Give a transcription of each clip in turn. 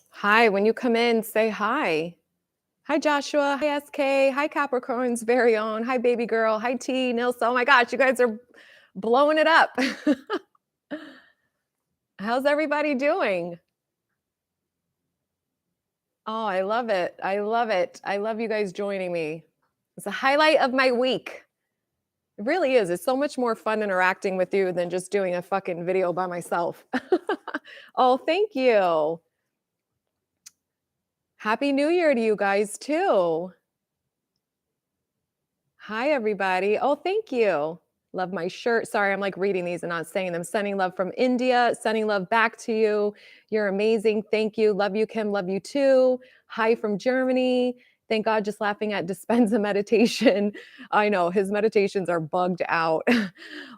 Hi, when you come in, say hi. Hi, Joshua. Hi, SK. Hi, Capricorn's very own. Hi, baby girl. Hi, T. Nilsa. Oh my gosh, you guys are blowing it up. How's everybody doing? Oh, I love it. I love it. I love you guys joining me. It's a highlight of my week. It really is. It's so much more fun interacting with you than just doing a fucking video by myself. Oh, thank you. Happy New Year to you guys, too. Hi, everybody. Oh, thank you. Love my shirt. Sorry, I'm like reading these and not saying them. Sending love from India, sending love back to you. You're amazing. Thank you. Love you, Kim. Love you too. Hi from Germany. Thank God, just laughing at Dispenza meditation. I know his meditations are bugged out.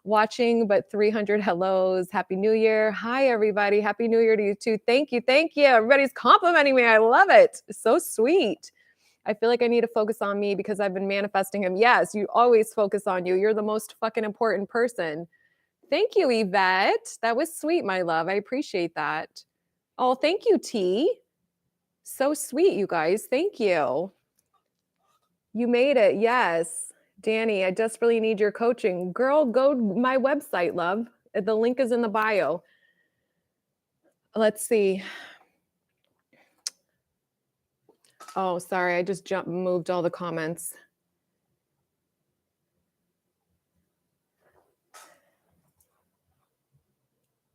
Watching, but 300 hellos. Happy New Year. Hi, everybody. Happy New Year to you too. Thank you. Thank you. Everybody's complimenting me. I love it. So sweet. I feel like I need to focus on me because I've been manifesting him. Yes, you always focus on you. You're the most fucking important person. Thank you, Yvette. That was sweet, my love. I appreciate that. Oh, thank you, T. So sweet, you guys. Thank you. You made it. Yes. Danny, I desperately need your coaching. Girl, go to my website, love. The link is in the bio. Let's see. Oh, sorry. I just moved all the comments.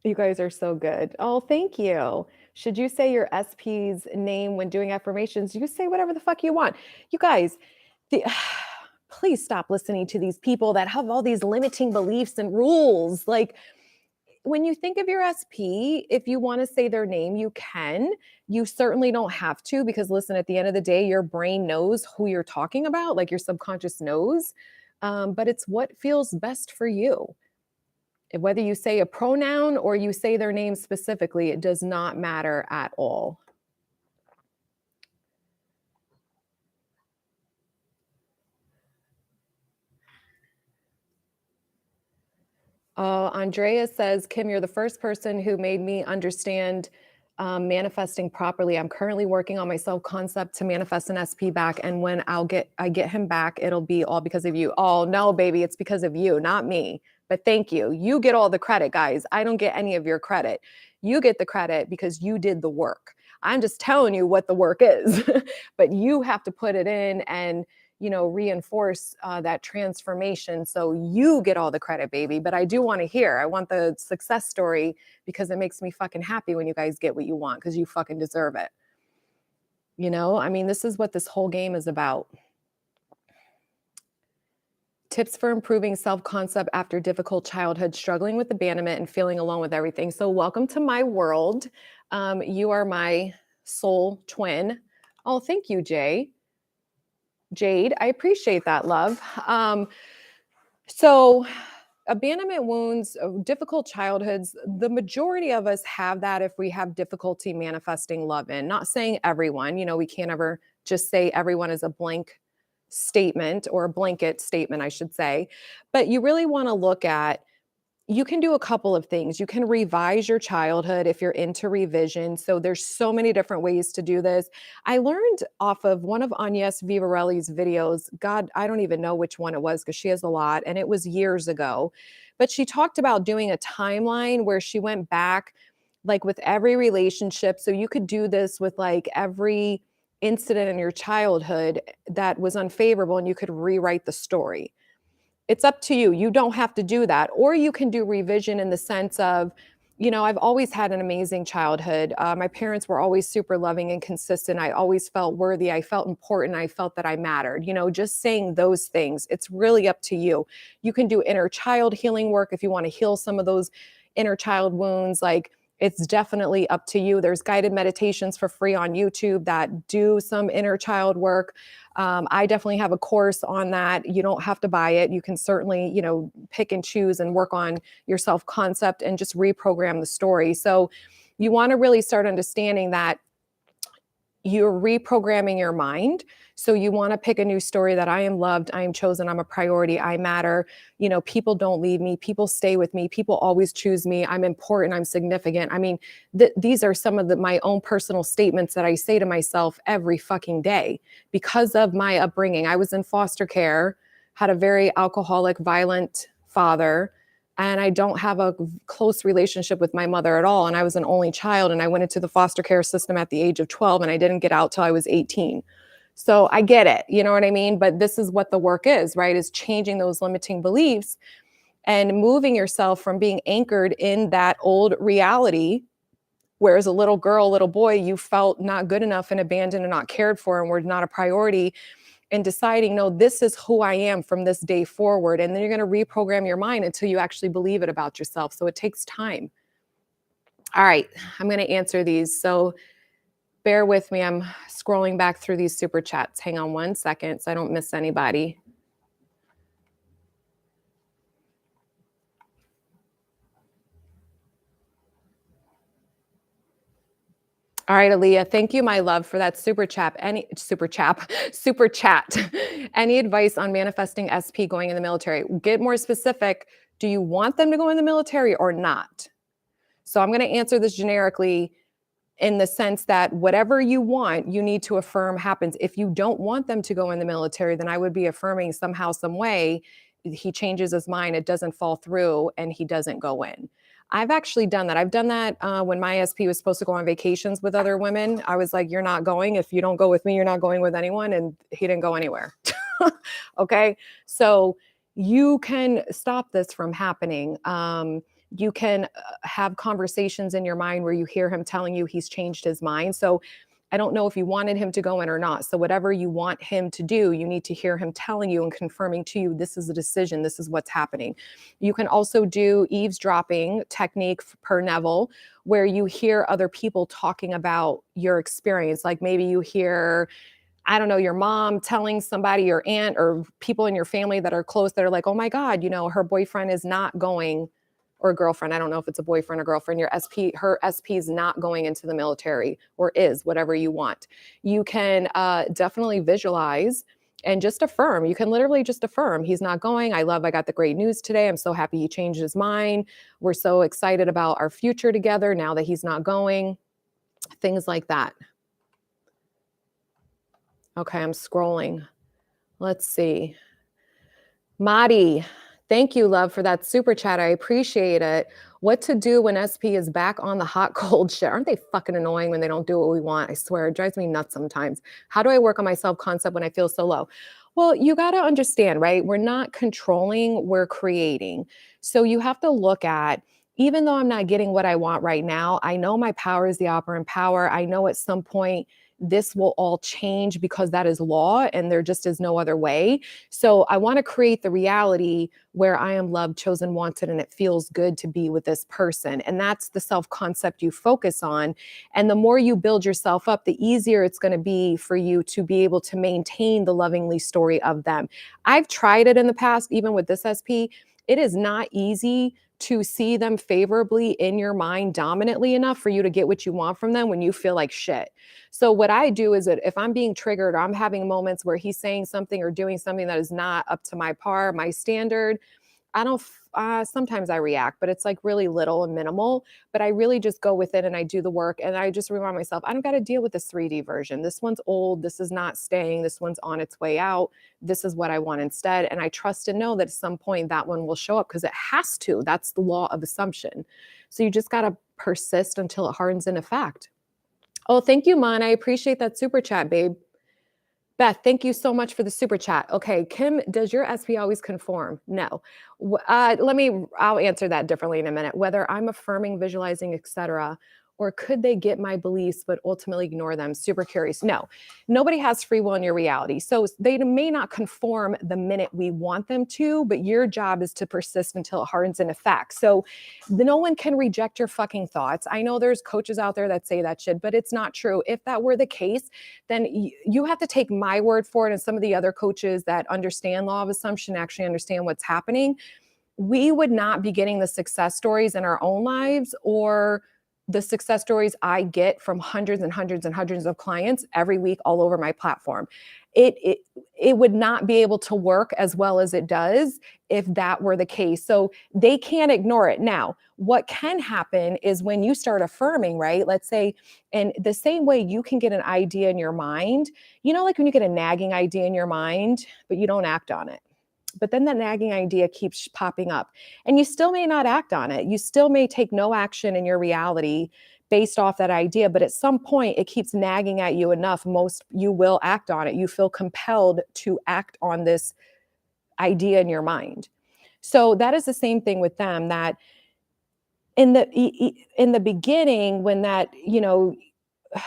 You guys are so good. Oh, thank you. Should you say your SP's name when doing affirmations? You say whatever the fuck you want. You guys, the, please stop listening to these people that have all these limiting beliefs and rules. Like, when you think of your SP, if you want to say their name, you can. You certainly don't have to because, listen, at the end of the day, your brain knows who you're talking about, like your subconscious knows. But it's what feels best for you. Whether you say a pronoun or you say their name specifically, it does not matter at all. Andrea says, Kim, you're the first person who made me understand manifesting properly. I'm currently working on my self-concept to manifest an SP back. And when I get him back, it'll be all because of you. Oh, no, baby, it's because of you, not me. But thank you. You get all the credit, guys. I don't get any of your credit. You get the credit because you did the work. I'm just telling you what the work is, but you have to put it in and reinforce that transformation. So you get all the credit, baby. But I do want to hear. I want the success story because it makes me fucking happy when you guys get what you want because you fucking deserve it. I mean, this is what this whole game is about. Tips for improving self-concept after difficult childhood, struggling with abandonment and feeling alone with everything. So welcome to my world. You are my soul twin. Oh, thank you, Jade. I appreciate that, love. So abandonment wounds, difficult childhoods, the majority of us have that if we have difficulty manifesting love in. Not saying everyone, we can't ever just say everyone is a blank statement or a blanket statement, I should say. But you really want to look at, you can do a couple of things. You can revise your childhood if you're into revision. So there's so many different ways to do this. I learned off of one of Agnes Vivarelli's videos. God, I don't even know which one it was because she has a lot and it was years ago. But she talked about doing a timeline where she went back like with every relationship. So you could do this with like every incident in your childhood that was unfavorable and you could rewrite the story. It's up to you. You don't have to do that. Or you can do revision in the sense of, I've always had an amazing childhood. My parents were always super loving and consistent. I always felt worthy. I felt important. I felt that I mattered. Just saying those things. It's really up to you. You can do inner child healing work if you want to heal some of those inner child wounds. Like, it's definitely up to you. There's guided meditations for free on YouTube that do some inner child work. I definitely have a course on that. You don't have to buy it. You can certainly, pick and choose and work on your self-concept and just reprogram the story. So you want to really start understanding that you're reprogramming your mind. So you want to pick a new story that I am loved, I am chosen, I'm a priority, I matter. People don't leave me, people stay with me, people always choose me, I'm important, I'm significant. I mean, these are some of my own personal statements that I say to myself every fucking day because of my upbringing. I was in foster care, had a very alcoholic, violent father, and I don't have a close relationship with my mother at all. And I was an only child, and I went into the foster care system at the age of 12, and I didn't get out till I was 18. So I get it, you know what I mean? But this is what the work is, right? Is changing those limiting beliefs and moving yourself from being anchored in that old reality, where as a little girl, little boy, you felt not good enough and abandoned and not cared for and were not a priority, and deciding, no, this is who I am from this day forward. And then you're going to reprogram your mind until you actually believe it about yourself. So it takes time. All right, I'm going to answer these. So bear with me. I'm scrolling back through these super chats. Hang on 1 second so I don't miss anybody. All right, Aaliyah, thank you, my love, for that super chat. Super chat. Any advice on manifesting SP going in the military? Get more specific. Do you want them to go in the military or not? So I'm going to answer this generically in the sense that whatever you want, you need to affirm happens. If you don't want them to go in the military, then I would be affirming somehow, some way, he changes his mind, it doesn't fall through, and he doesn't go in. I've actually done that. I've done that when my SP was supposed to go on vacations with other women. I was like, you're not going. If you don't go with me, you're not going with anyone. And he didn't go anywhere. Okay. So you can stop this from happening. You can have conversations in your mind where you hear him telling you he's changed his mind. So I don't know if you wanted him to go in or not. So whatever you want him to do, you need to hear him telling you and confirming to you, this is a decision, this is what's happening. You can also do eavesdropping technique per Neville, where you hear other people talking about your experience. Like maybe you hear, I don't know, your mom telling somebody, your aunt, or people in your family that are close that are like, oh my God, her boyfriend is not going, or a girlfriend. I don't know if it's a boyfriend or girlfriend. Her SP is not going into the military, or is, whatever you want. You can definitely visualize and just affirm. You can literally just affirm, he's not going. I got the great news today. I'm so happy he changed his mind. We're so excited about our future together now that he's not going. Things like that. Okay, I'm scrolling. Let's see. Madi, thank you, love, for that super chat. I appreciate it. What to do when SP is back on the hot, cold shit? Aren't they fucking annoying when they don't do what we want? I swear, it drives me nuts sometimes. How do I work on my self-concept when I feel so low? Well, you got to understand, right? We're not controlling, we're creating. So you have to look at, even though I'm not getting what I want right now, I know my power is the operant power. I know at some point this will all change because that is law and there just is no other way. So I want to create the reality where I am loved, chosen, wanted, and it feels good to be with this person. And that's the self-concept you focus on. And the more you build yourself up, the easier it's going to be for you to be able to maintain the lovingly story of them. I've tried it in the past, even with this SP. It is not easy to see them favorably in your mind dominantly enough for you to get what you want from them when you feel like shit. So what I do is that if I'm being triggered or I'm having moments where he's saying something or doing something that is not up to my par, my standard, I don't, sometimes I react, but it's like really little and minimal, but I really just go with it and I do the work. And I just remind myself, I don't got to deal with this 3D version. This one's old. This is not staying. This one's on its way out. This is what I want instead. And I trust and know that at some point that one will show up because it has to. That's the law of assumption. So you just got to persist until it hardens into fact. Oh, thank you, Mon. I appreciate that super chat, babe. Beth, thank you so much for the super chat. Okay, Kim, does your SP always conform? No. I'll answer that differently in a minute. Whether I'm affirming, visualizing, etc., or could they get my beliefs but ultimately ignore them? Super curious. No, nobody has free will in your reality. So they may not conform the minute we want them to, but your job is to persist until it hardens into fact. So no one can reject your fucking thoughts. I know there's coaches out there that say that shit, but it's not true. If that were the case, then you have to take my word for it and some of the other coaches that understand law of assumption actually understand what's happening. We would not be getting the success stories in our own lives or the success stories I get from hundreds and hundreds and hundreds of clients every week all over my platform. It it would not be able to work as well as it does if that were the case. So they can't ignore it. Now, what can happen is when you start affirming, right? Let's say, in the same way you can get an idea in your mind, like when you get a nagging idea in your mind, but you don't act on it. But then that nagging idea keeps popping up and you still may not act on it. You still may take no action in your reality based off that idea, but at some point it keeps nagging at you enough, you will act on it. You feel compelled to act on this idea in your mind. So that is the same thing with them, that in the beginning, when that,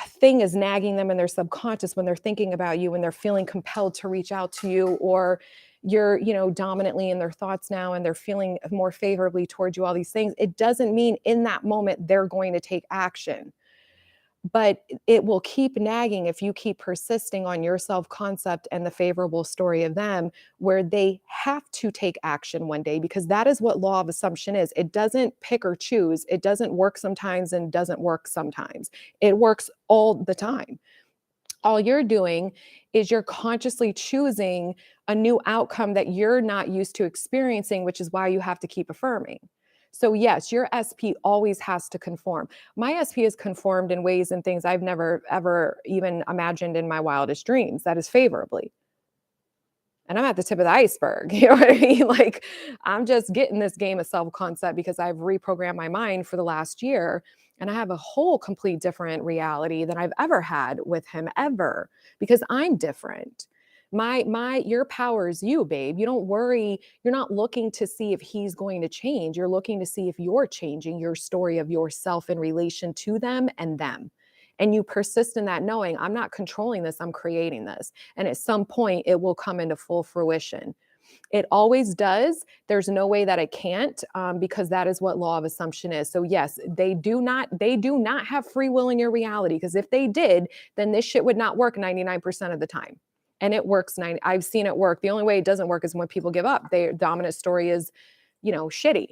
thing is nagging them in their subconscious, when they're thinking about you, when they're feeling compelled to reach out to you, or you're, dominantly in their thoughts now and they're feeling more favorably towards you, all these things, it doesn't mean in that moment they're going to take action. But it will keep nagging if you keep persisting on your self-concept and the favorable story of them, where they have to take action one day, because that is what law of assumption is. It doesn't pick or choose. It doesn't work sometimes and doesn't work sometimes. It works all the time. All you're doing is you're consciously choosing a new outcome that you're not used to experiencing, which is why you have to keep affirming. So yes, your SP always has to conform. My SP is conformed in ways and things I've never, ever even imagined in my wildest dreams. That is favorably. And I'm at the tip of the iceberg. You know what I mean? Like, I'm just getting this game of self-concept because I've reprogrammed my mind for the last year. And I have a whole complete different reality than I've ever had with him ever, because I'm different. Your power is you, babe. You don't worry. You're not looking to see if he's going to change. You're looking to see if you're changing your story of yourself in relation to them and them. And you persist in that, knowing I'm not controlling this, I'm creating this. And at some point, it will come into full fruition. It always does. There's no way that it can't, because that is what law of assumption is. So yes, they do not have free will in your reality, because if they did, then this shit would not work 99% of the time. And it works I've seen it work. The only way it doesn't work is when people give up. Their dominant story is, shitty.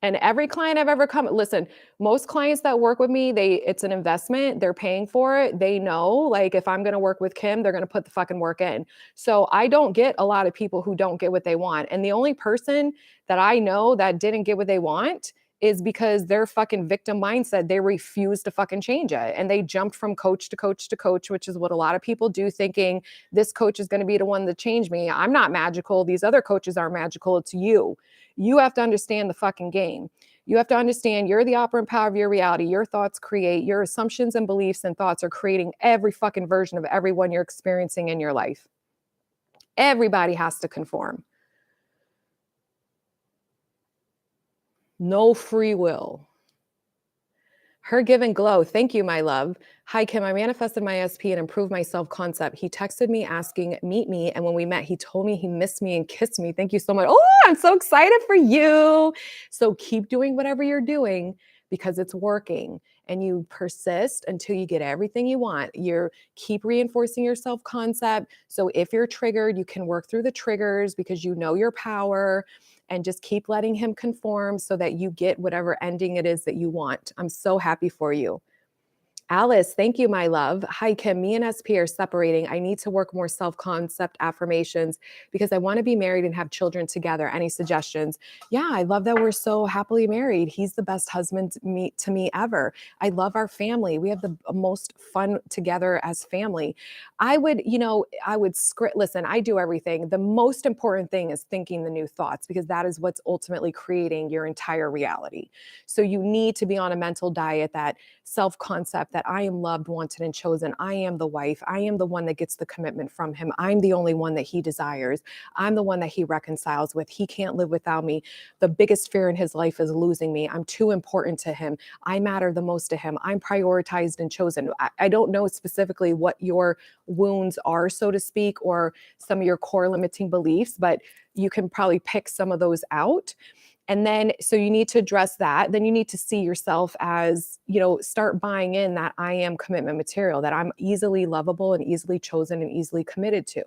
And every client I've ever listen, most clients that work with me, it's an investment. They're paying for it. They know, like, if I'm going to work with Kim, they're going to put the fucking work in. So I don't get a lot of people who don't get what they want. And the only person that I know that didn't get what they want is because their fucking victim mindset, they refuse to fucking change it. And they jumped from coach to coach to coach, which is what a lot of people do, thinking this coach is going to be the one to change me. I'm not magical. These other coaches are magical. It's you. You have to understand the fucking game. You have to understand you're the operant power of your reality. Your thoughts create, your assumptions and beliefs and thoughts are creating every fucking version of everyone you're experiencing in your life. Everybody has to conform. No free will. Her Give and Glow. Thank you, my love. Hi, Kim. I manifested my SP and improved my self-concept. He texted me asking, meet me. And when we met, he told me he missed me and kissed me. Thank you so much. Oh, I'm so excited for you. So keep doing whatever you're doing, because it's working, and you persist until you get everything you want. You keep reinforcing your self-concept. So if you're triggered, you can work through the triggers because you know your power, and just keep letting him conform so that you get whatever ending it is that you want. I'm so happy for you. Alice, thank you, my love. Hi, Kim. Me and SP are separating. I need to work more self-concept affirmations because I want to be married and have children together. Any suggestions? Yeah, I love that we're so happily married. He's the best husband to me ever. I love our family. We have the most fun together as family. I would script. Listen, I do everything. The most important thing is thinking the new thoughts, because that is what's ultimately creating your entire reality. So you need to be on a mental diet, that self-concept that I am loved, wanted, and chosen. I am the wife. I am the one that gets the commitment from him. I'm the only one that he desires. I'm the one that he reconciles with. He can't live without me. The biggest fear in his life is losing me. I'm too important to him. I matter the most to him. I'm prioritized and chosen. I don't know specifically what your wounds are, so to speak, or some of your core limiting beliefs, but you can probably pick some of those out. And then, so you need to address that. Then you need to see yourself as, start buying in that I am commitment material, that I'm easily lovable and easily chosen and easily committed to.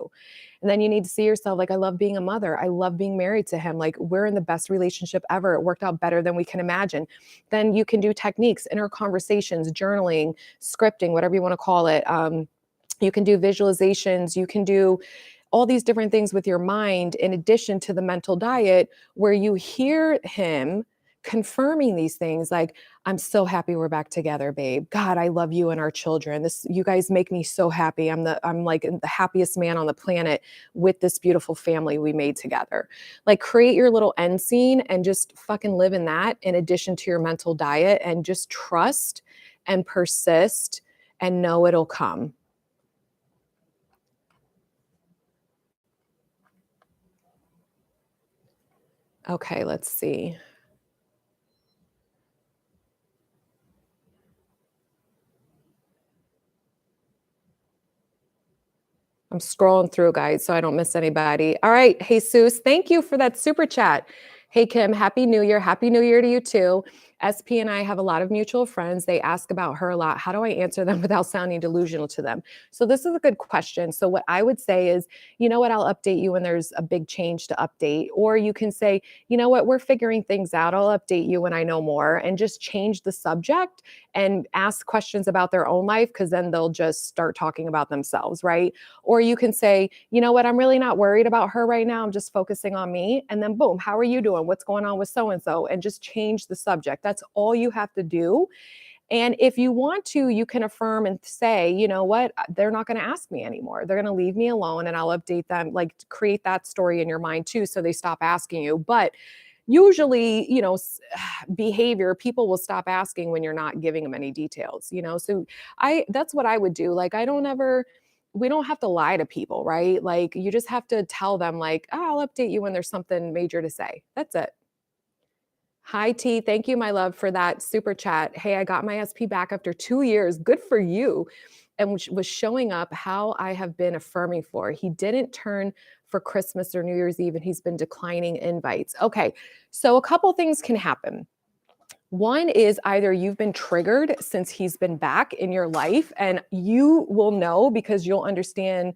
And then you need to see yourself like, I love being a mother. I love being married to him. Like, we're in the best relationship ever. It worked out better than we can imagine. Then you can do techniques, inner conversations, journaling, scripting, whatever you want to call it. You can do visualizations. You can do all these different things with your mind in addition to the mental diet, where you hear him confirming these things like, I'm so happy we're back together, babe. God, I love you and our children. You guys make me so happy. I'm like the happiest man on the planet with this beautiful family we made together. Like, create your little end scene and just fucking live in that in addition to your mental diet, and just trust and persist and know it'll come. Okay, let's see. I'm scrolling through, guys, so I don't miss anybody. All right, Jesus, thank you for that super chat. Hey, Kim, Happy New Year. Happy New Year to you too. SP and I have a lot of mutual friends. They ask about her a lot. How do I answer them without sounding delusional to them? So this is a good question. So what I would say is, you know what, I'll update you when there's a big change to update. Or you can say, you know what, we're figuring things out. I'll update you when I know more, and just change the subject and ask questions about their own life, because then they'll just start talking about themselves, right? Or you can say, you know what, I'm really not worried about her right now. I'm just focusing on me. And then boom, how are you doing? What's going on with so and so? And just change the subject. That's all you have to do. And if you want to, you can affirm and say, you know what, they're not going to ask me anymore. They're going to leave me alone, and I'll update them. Like, create that story in your mind too, so they stop asking you. But usually, behavior, people will stop asking when you're not giving them any details. So that's what I would do. Like, we don't have to lie to people, right? Like, you just have to tell them like, oh, I'll update you when there's something major to say. That's it. Hi, T. Thank you, my love, for that super chat. Hey, I got my SP back after 2 years. Good for you. And which was showing up how I have been affirming for. He didn't turn for Christmas or New Year's Eve, and he's been declining invites. Okay, so a couple things can happen. One is either you've been triggered since he's been back in your life, and you will know because you'll understand.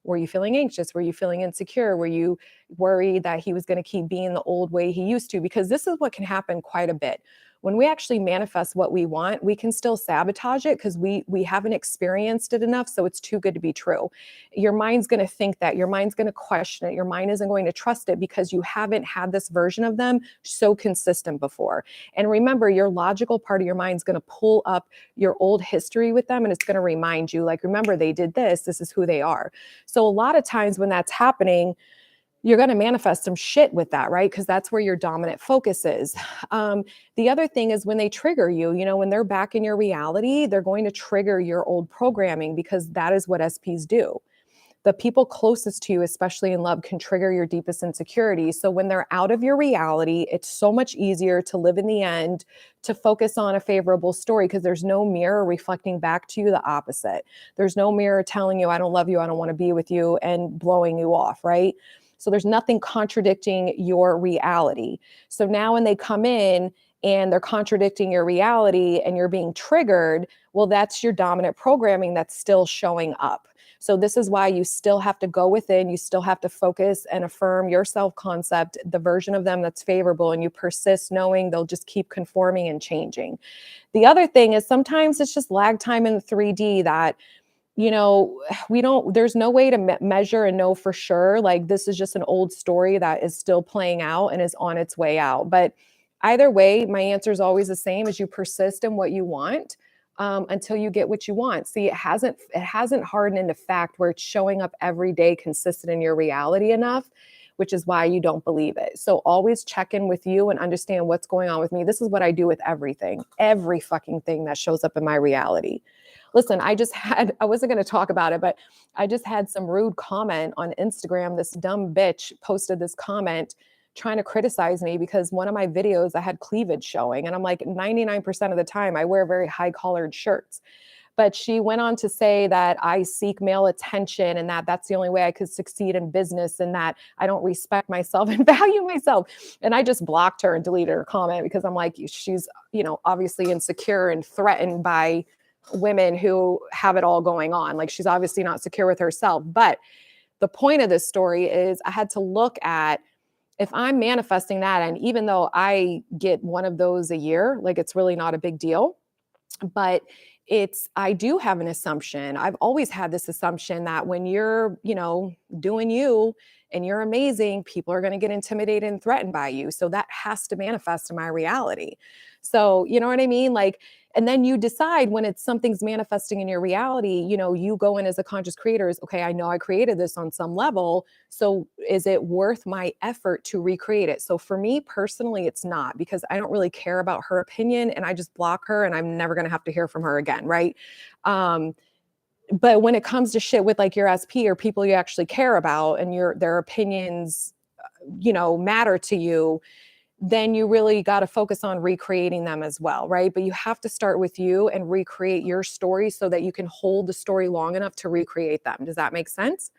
Were you feeling anxious? Were you feeling insecure? Were you worried that he was going to keep being the old way he used to? Because this is what can happen quite a bit. When we actually manifest what we want, we can still sabotage it because we haven't experienced it enough, so it's too good to be true. Your mind's going to think that. Your mind's going to question it. Your mind isn't going to trust it because you haven't had this version of them so consistent before. And remember, your logical part of your mind's going to pull up your old history with them, and it's going to remind you, like, remember, they did this. This is who they are. So a lot of times when that's happening, you're going to manifest some shit with that, right? Because that's where your dominant focus is. The other thing is when they trigger you, when they're back in your reality, they're going to trigger your old programming, because that is what SPs do. The people closest to you, especially in love, can trigger your deepest insecurities. So when they're out of your reality, it's so much easier to live in the end, to focus on a favorable story, because there's no mirror reflecting back to you the opposite. There's no mirror telling you, I don't love you, I don't want to be with you, and blowing you off, right? So there's nothing contradicting your reality. So now when they come in and they're contradicting your reality and you're being triggered, well, that's your dominant programming that's still showing up. So this is why you still have to go within, you still have to focus and affirm your self-concept, the version of them that's favorable, and you persist knowing they'll just keep conforming and changing. The other thing is sometimes it's just lag time in the 3D that there's no way to measure and know for sure. Like, this is just an old story that is still playing out and is on its way out. But either way, my answer is always the same: as you persist in what you want, until you get what you want. See, it hasn't hardened into fact where it's showing up every day consistent in your reality enough, which is why you don't believe it. So always check in with you and understand what's going on with me. This is what I do with everything, every fucking thing that shows up in my reality. Listen, I wasn't going to talk about it, but I just had some rude comment on Instagram. This dumb bitch posted this comment trying to criticize me because one of my videos I had cleavage showing. And I'm like, 99% of the time I wear very high collared shirts. But she went on to say that I seek male attention and that that's the only way I could succeed in business and that I don't respect myself and value myself. And I just blocked her and deleted her comment because I'm like, she's, obviously insecure and threatened by women who have it all going on. Like she's obviously not secure with herself. But the point of this story is I had to look at if I'm manifesting that, and even though I get one of those a year, like it's really not a big deal, but I do have an assumption. I've always had this assumption that when you're, doing you and you're amazing, people are going to get intimidated and threatened by you. So that has to manifest in my reality. So, you know what I mean? Like, and then you decide when it's something's manifesting in your reality, you go in as a conscious creator is, okay, I know I created this on some level. So is it worth my effort to recreate it? So for me personally, it's not, because I don't really care about her opinion and I just block her and I'm never going to have to hear from her again. Right. But when it comes to shit with like your SP or people you actually care about and their opinions, matter to you, then you really got to focus on recreating them as well, right? But you have to start with you and recreate your story so that you can hold the story long enough to recreate them. Does that make sense?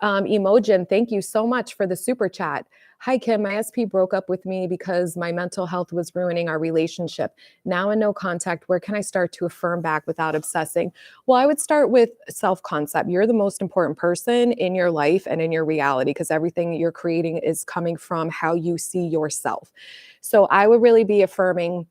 Emojin, thank you so much for the super chat. Hi, Kim. My SP broke up with me because my mental health was ruining our relationship. Now in no contact, where can I start to affirm back without obsessing? Well, I would start with self-concept. You're the most important person in your life and in your reality because everything you're creating is coming from how you see yourself. So I would really be affirming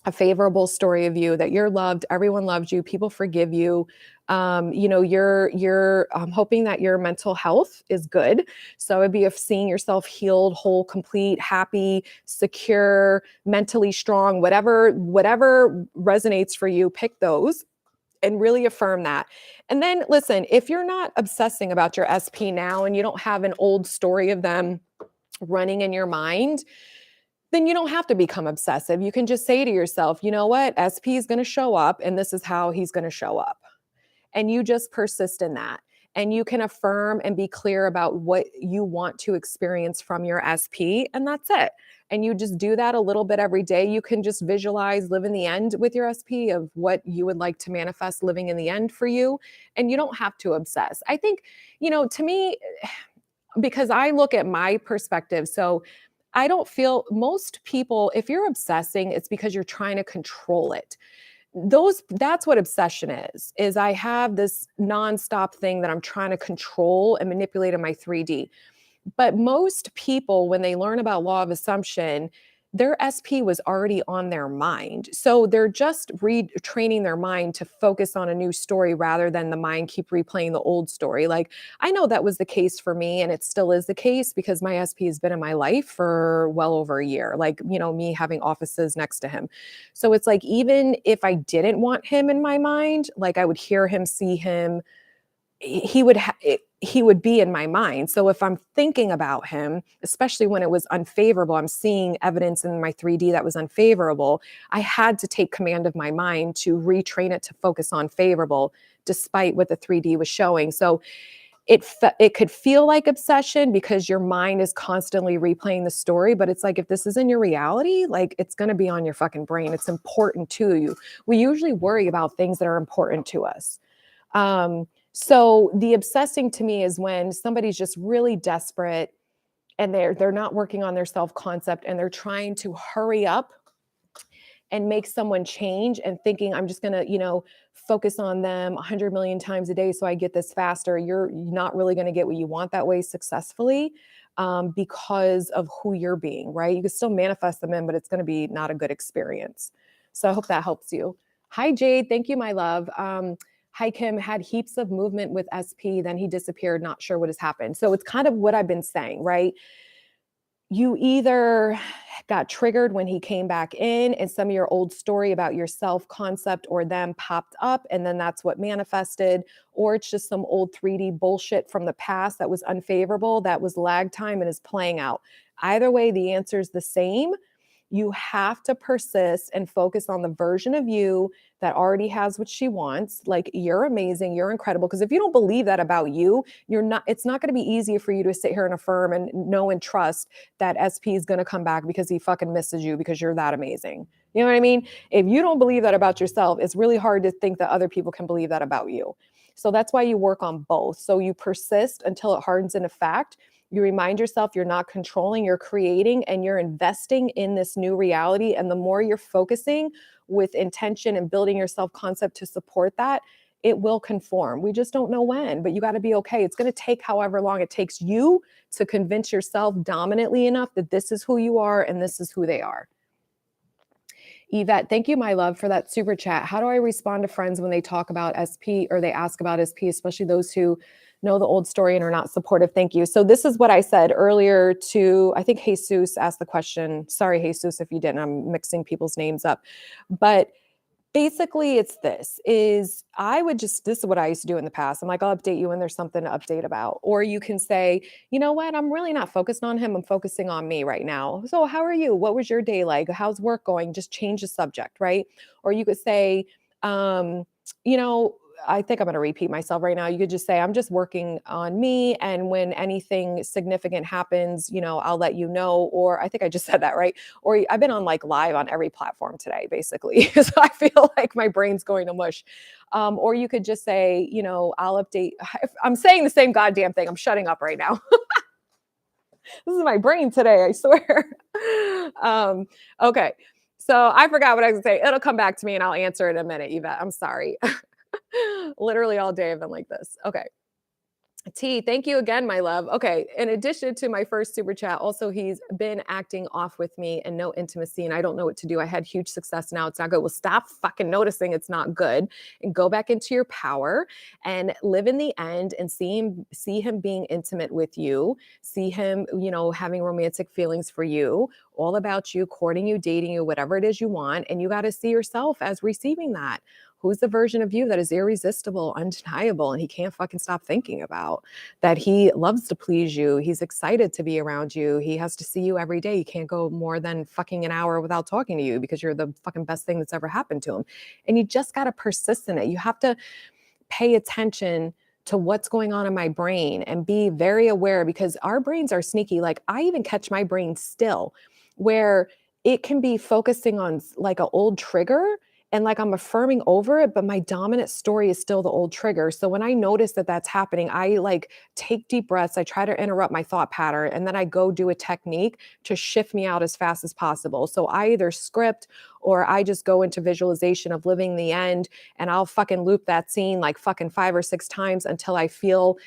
a favorable story of you, that you're loved, everyone loves you, people forgive you. You're hoping that your mental health is good. So it'd be of seeing yourself healed, whole, complete, happy, secure, mentally strong, whatever resonates for you, pick those and really affirm that. And then listen, if you're not obsessing about your SP now and you don't have an old story of them running in your mind, then you don't have to become obsessive. You can just say to yourself, you know what, SP is going to show up and this is how he's going to show up. And you just persist in that. And you can affirm and be clear about what you want to experience from your SP. And that's it. And you just do that a little bit every day. You can just visualize live in the end with your SP of what you would like to manifest living in the end for you. And you don't have to obsess. I think, to me, because I look at my perspective. So I don't feel most people, if you're obsessing, it's because you're trying to control it. That's what obsession is I have this nonstop thing that I'm trying to control and manipulate in my 3D. But most people, when they learn about law of assumption, their SP was already on their mind. So they're just retraining their mind to focus on a new story rather than the mind keep replaying the old story. Like I know that was the case for me and it still is the case because my SP has been in my life for well over a year, like, me having offices next to him. So it's like, even if I didn't want him in my mind, like I would hear him, see him, he would be in my mind. So if I'm thinking about him, especially when it was unfavorable, I'm seeing evidence in my 3D that was unfavorable, I had to take command of my mind to retrain it to focus on favorable, despite what the 3D was showing. So it could feel like obsession because your mind is constantly replaying the story, but it's like, if this is in your reality, like it's going to be on your fucking brain. It's important to you. We usually worry about things that are important to us. So the obsessing to me is when somebody's just really desperate and they're not working on their self-concept and they're trying to hurry up and make someone change and thinking I'm just going to, focus on them 100 million times a day so I get this faster. You're not really going to get what you want that way successfully because of who you're being, right? You can still manifest them in, but it's going to be not a good experience. So I hope that helps you. Hi, Jade. Thank you, my love. Hi, Kim. Had heaps of movement with SP, then he disappeared. Not sure what has happened. So it's kind of what I've been saying, right? You either got triggered when he came back in and some of your old story about your self-concept or them popped up and then that's what manifested, or it's just some old 3D bullshit from the past that was unfavorable, that was lag time and is playing out. Either way, the answer is the same. You have to persist and focus on the version of you that already has what she wants. Like, you're amazing, you're incredible. Because if you don't believe that about you, it's not going to be easy for you to sit here and affirm and know and trust that SP is going to come back because he fucking misses you because you're that amazing. You know what I mean? If you don't believe that about yourself, it's really hard to think that other people can believe that about you. So that's why you work on both. So you persist until it hardens into fact. You remind yourself you're not controlling, you're creating, and you're investing in this new reality. And the more you're focusing with intention and building your self concept to support that, it will conform. We just don't know when, but you got to be okay. It's going to take however long it takes you to convince yourself dominantly enough that this is who you are and this is who they are. Yvette, thank you, my love, for that super chat. How do I respond to friends when they talk about SP or they ask about SP, especially those who know the old story and are not supportive? Thank you. So this is what I said earlier to, I think Jesus asked the question. Sorry, Jesus, if you didn't, I'm mixing people's names up. But basically it's this is what I used to do in the past. I'm like, I'll update you when there's something to update about. Or you can say, you know what, I'm really not focused on him, I'm focusing on me right now. So how are you? What was your day like? How's work going? Just change the subject, right? Or you could say, you know, I think I'm going to repeat myself right now. You could just say, I'm just working on me. And when anything significant happens, you know, I'll let you know. Or I think I just said that, right? Or I've been on like live on every platform today, basically. So I feel like my brain's going to mush. Or you could just say, you know, I'll update. I'm saying the same goddamn thing. I'm shutting up right now. This is my brain today, I swear. Okay. So I forgot what I was going to say. It'll come back to me and I'll answer it in a minute, Yvette. I'm sorry. Literally all day I've been like this. Okay. T, thank you again, my love. Okay. In addition to my first super chat, also he's been acting off with me and no intimacy, and I don't know what to do. I had huge success. Now it's not good. Well, stop fucking noticing it's not good and go back into your power and live in the end and see him being intimate with you, see him, you know, having romantic feelings for you, all about you, courting you, dating you, whatever it is you want. And you got to see yourself as receiving that. Who's the version of you that is irresistible, undeniable, and he can't fucking stop thinking about? That he loves to please you. He's excited to be around you. He has to see you every day. He can't go more than fucking an hour without talking to you because you're the fucking best thing that's ever happened to him. And you just got to persist in it. You have to pay attention to what's going on in my brain and be very aware, because our brains are sneaky. Like I even catch my brain still where it can be focusing on like an old trigger and like I'm affirming over it, but my dominant story is still the old trigger. So when I notice that that's happening, I like take deep breaths. I try to interrupt my thought pattern and then I go do a technique to shift me out as fast as possible. So I either script or I just go into visualization of living the end, and I'll fucking loop that scene like fucking 5 or 6 times until I feel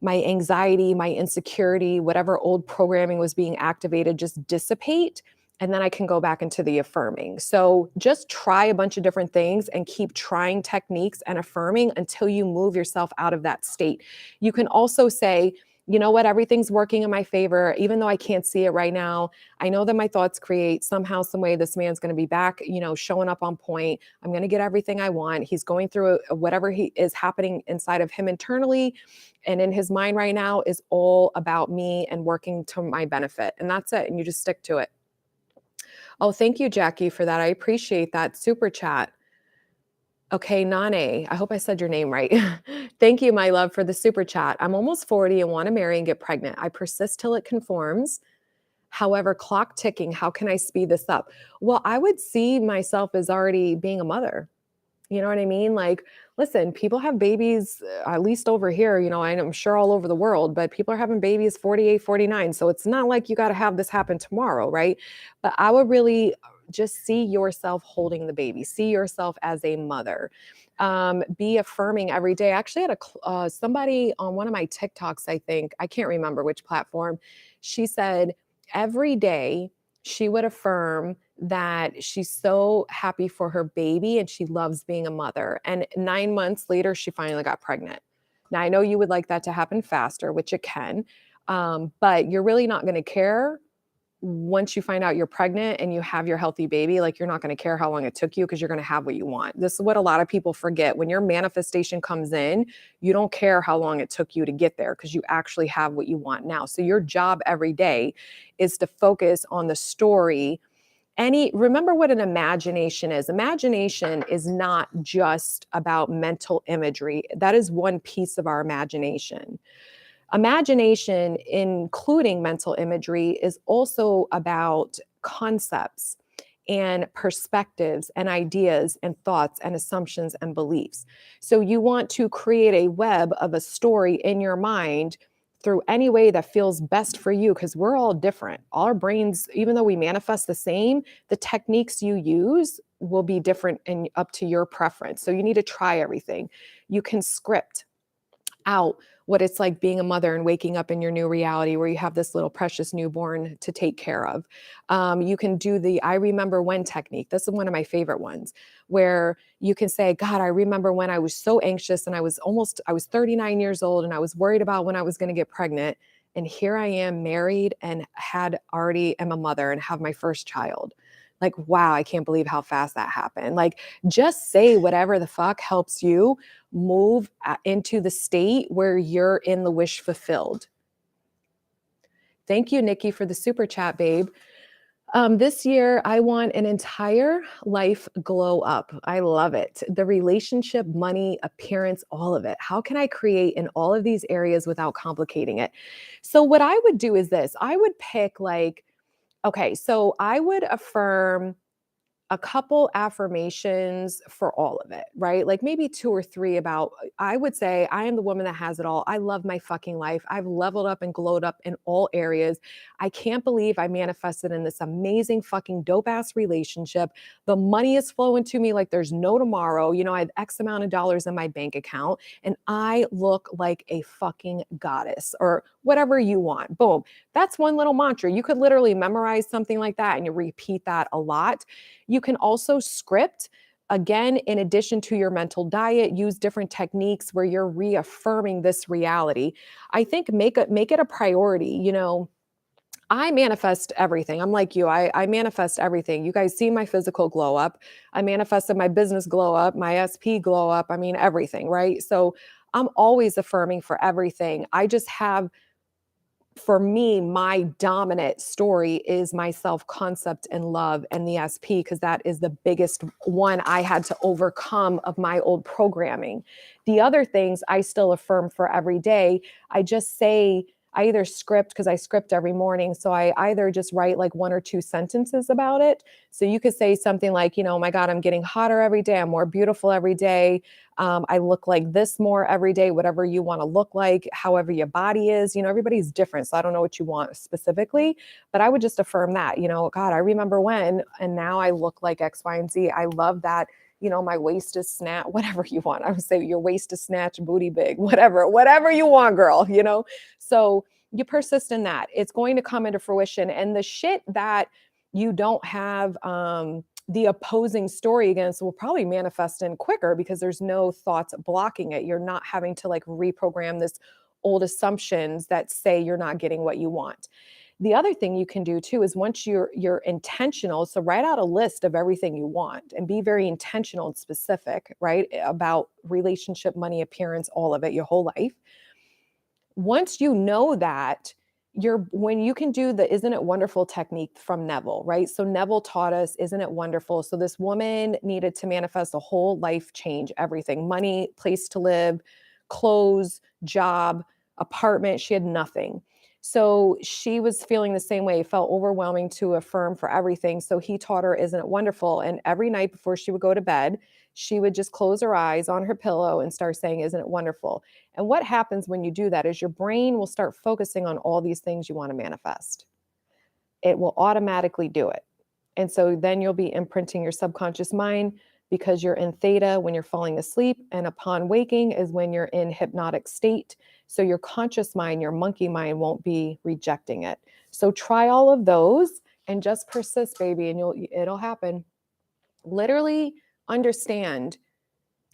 my anxiety, my insecurity, whatever old programming was being activated just dissipate. And then I can go back into the affirming. So just try a bunch of different things and keep trying techniques and affirming until you move yourself out of that state. You can also say, you know what, everything's working in my favor, even though I can't see it right now. I know that my thoughts create somehow, some way this man's going to be back, you know, showing up on point. I'm going to get everything I want. He's going through whatever he is happening inside of him internally and in his mind right now is all about me and working to my benefit. And that's it. And you just stick to it. Oh, thank you, Jackie, for that. I appreciate that super chat. Okay, Nane, I hope I said your name right. Thank you, my love, for the super chat. I'm almost 40 and want to marry and get pregnant. I persist till it conforms. However, clock ticking, how can I speed this up? Well, I would see myself as already being a mother. You know what I mean? Like, listen, people have babies, at least over here, you know, I'm sure all over the world, but people are having babies 48, 49. So it's not like you got to have this happen tomorrow, right? But I would really just see yourself holding the baby, see yourself as a mother. Be affirming every day. I actually had somebody on one of my TikToks, I think, I can't remember which platform. She said every day she would affirm that she's so happy for her baby and she loves being a mother. And 9 months later, she finally got pregnant. Now, I know you would like that to happen faster, which it can, but you're really not going to care once you find out you're pregnant and you have your healthy baby. Like, you're not going to care how long it took you because you're going to have what you want. This is what a lot of people forget. When your manifestation comes in, you don't care how long it took you to get there because you actually have what you want now. So your job every day is to focus on the story. Remember what an imagination is. Imagination is not just about mental imagery. That is one piece of our imagination. Imagination, including mental imagery, is also about concepts. and perspectives and ideas and thoughts and assumptions and beliefs. So you want to create a web of a story in your mind through any way that feels best for you, because we're all different. Our brains, even though we manifest the same, the techniques you use will be different and up to your preference. So you need to try everything. You can script out what it's like being a mother and waking up in your new reality where you have this little precious newborn to take care of. You can do the I remember when technique. This is one of my favorite ones, where you can say, God, I remember when I was so anxious and I was 39 years old and I was worried about when I was going to get pregnant. And here I am married and am a mother and have my first child. Like, wow, I can't believe how fast that happened. Like, just say whatever the fuck helps you move into the state where you're in the wish fulfilled. Thank you, Nikki, for the super chat, babe. This year, I want an entire life glow up. I love it. The relationship, money, appearance, all of it. How can I create in all of these areas without complicating it? So what I would do is this. I would pick okay, so I would affirm a couple affirmations for all of it, right? Like maybe 2 or 3 about, I would say, I am the woman that has it all. I love my fucking life. I've leveled up and glowed up in all areas. I can't believe I manifested in this amazing fucking dope ass relationship. The money is flowing to me like there's no tomorrow. You know, I have X amount of dollars in my bank account and I look like a fucking goddess or whatever you want. Boom. That's one little mantra. You could literally memorize something like that and you repeat that a lot. You can also script. Again, in addition to your mental diet, use different techniques where you're reaffirming this reality. I think make it a priority. You know, I manifest everything. I'm like you. I manifest everything. You guys see my physical glow up. I manifested my business glow up, my SP glow up. I mean, everything, right? So I'm always affirming for everything. I just have, for me, my dominant story is my self-concept and love and the SP, because that is the biggest one I had to overcome of my old programming. The other things I still affirm for every day. I just say, I either script, because I script every morning. So I either just write like 1 or 2 sentences about it. So you could say something like, you know, oh my God, I'm getting hotter every day. I'm more beautiful every day. I look like this more every day, whatever you want to look like, however your body is. You know, everybody's different. So I don't know what you want specifically, but I would just affirm that, you know, God, I remember when, and now I look like X, Y, and Z. I love that. You know, my waist is snatched, whatever you want. I would say your waist is snatched, booty big, whatever you want, girl, you know? So you persist in that. It's going to come into fruition. And the shit that you don't have, the opposing story against will probably manifest in quicker because there's no thoughts blocking it. You're not having to like reprogram this old assumptions that say you're not getting what you want. The other thing you can do too is once you're intentional, so write out a list of everything you want and be very intentional and specific, right? About relationship, money, appearance, all of it, your whole life. Once you know that, when you can do the isn't it wonderful technique from Neville, right? So Neville taught us, isn't it wonderful? So this woman needed to manifest a whole life change, everything, money, place to live, clothes, job, apartment. She had nothing. So she was feeling the same way. It felt overwhelming to affirm for everything. So he taught her, isn't it wonderful? And every night before she would go to bed, she would just close her eyes on her pillow and start saying, isn't it wonderful? And what happens when you do that is your brain will start focusing on all these things you want to manifest. It will automatically do it. And so then you'll be imprinting your subconscious mind, because you're in theta when you're falling asleep, and upon waking is when you're in hypnotic state. So your conscious mind, your monkey mind, won't be rejecting it. So try all of those and just persist, baby, and it'll happen. Literally understand,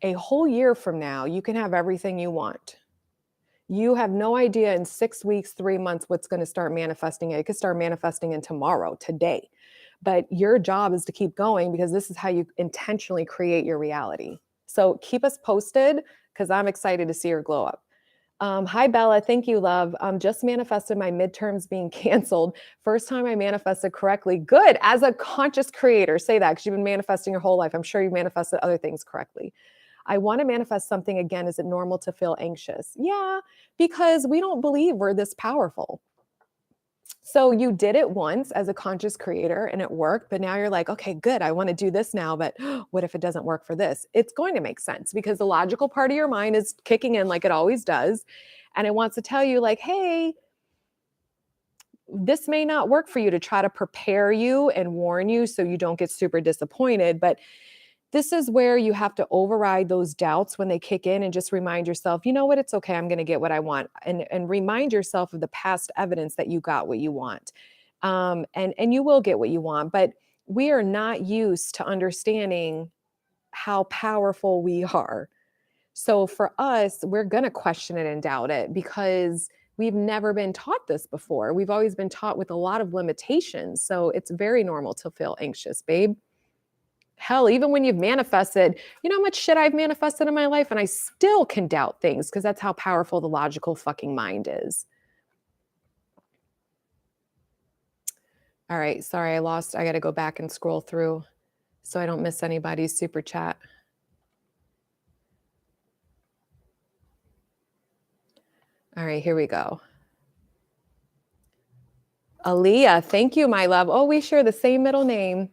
a whole year from now, you can have everything you want. You have no idea in 6 weeks, 3 months, what's going to start manifesting. It could start manifesting in tomorrow, today. But your job is to keep going, because this is how you intentionally create your reality. So keep us posted, because I'm excited to see your glow up. Hi, Bella. Thank you, love. Just manifested my midterms being canceled. First time I manifested correctly. Good. As a conscious creator, say that, because you've been manifesting your whole life. I'm sure you've manifested other things correctly. I want to manifest something again. Is it normal to feel anxious? Yeah, because we don't believe we're this powerful. So you did it once as a conscious creator and it worked, but now you're like, okay, good. I want to do this now, but what if it doesn't work for this? It's going to make sense because the logical part of your mind is kicking in like it always does. And it wants to tell you, like, hey, this may not work for you, to try to prepare you and warn you so you don't get super disappointed. But this is where you have to override those doubts when they kick in and just remind yourself, you know what, it's okay. I'm going to get what I want. And remind yourself of the past evidence that you got what you want. And you will get what you want. But we are not used to understanding how powerful we are. So for us, we're going to question it and doubt it because we've never been taught this before. We've always been taught with a lot of limitations. So it's very normal to feel anxious, babe. Hell, even when you've manifested, you know how much shit I've manifested in my life, and I still can doubt things because that's how powerful the logical fucking mind is. All right, sorry, I got to go back and scroll through so I don't miss anybody's super chat. All right, here we go. Aaliyah, thank you, my love. Oh, we share the same middle name.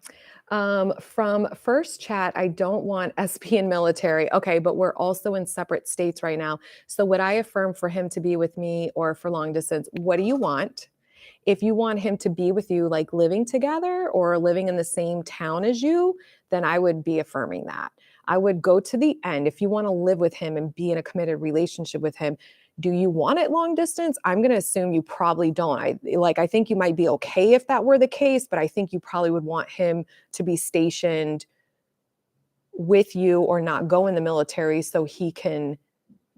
From first chat, I don't want SP in military. Okay, but we're also in separate states right now. So would I affirm for him to be with me or for long distance? What do you want? If you want him to be with you, like living together or living in the same town as you, then I would be affirming that. I would go to the end. If you want to live with him and be in a committed relationship with him, do you want it long distance? I'm going to assume you probably don't. I think you might be okay if that were the case, but I think you probably would want him to be stationed with you or not go in the military so he can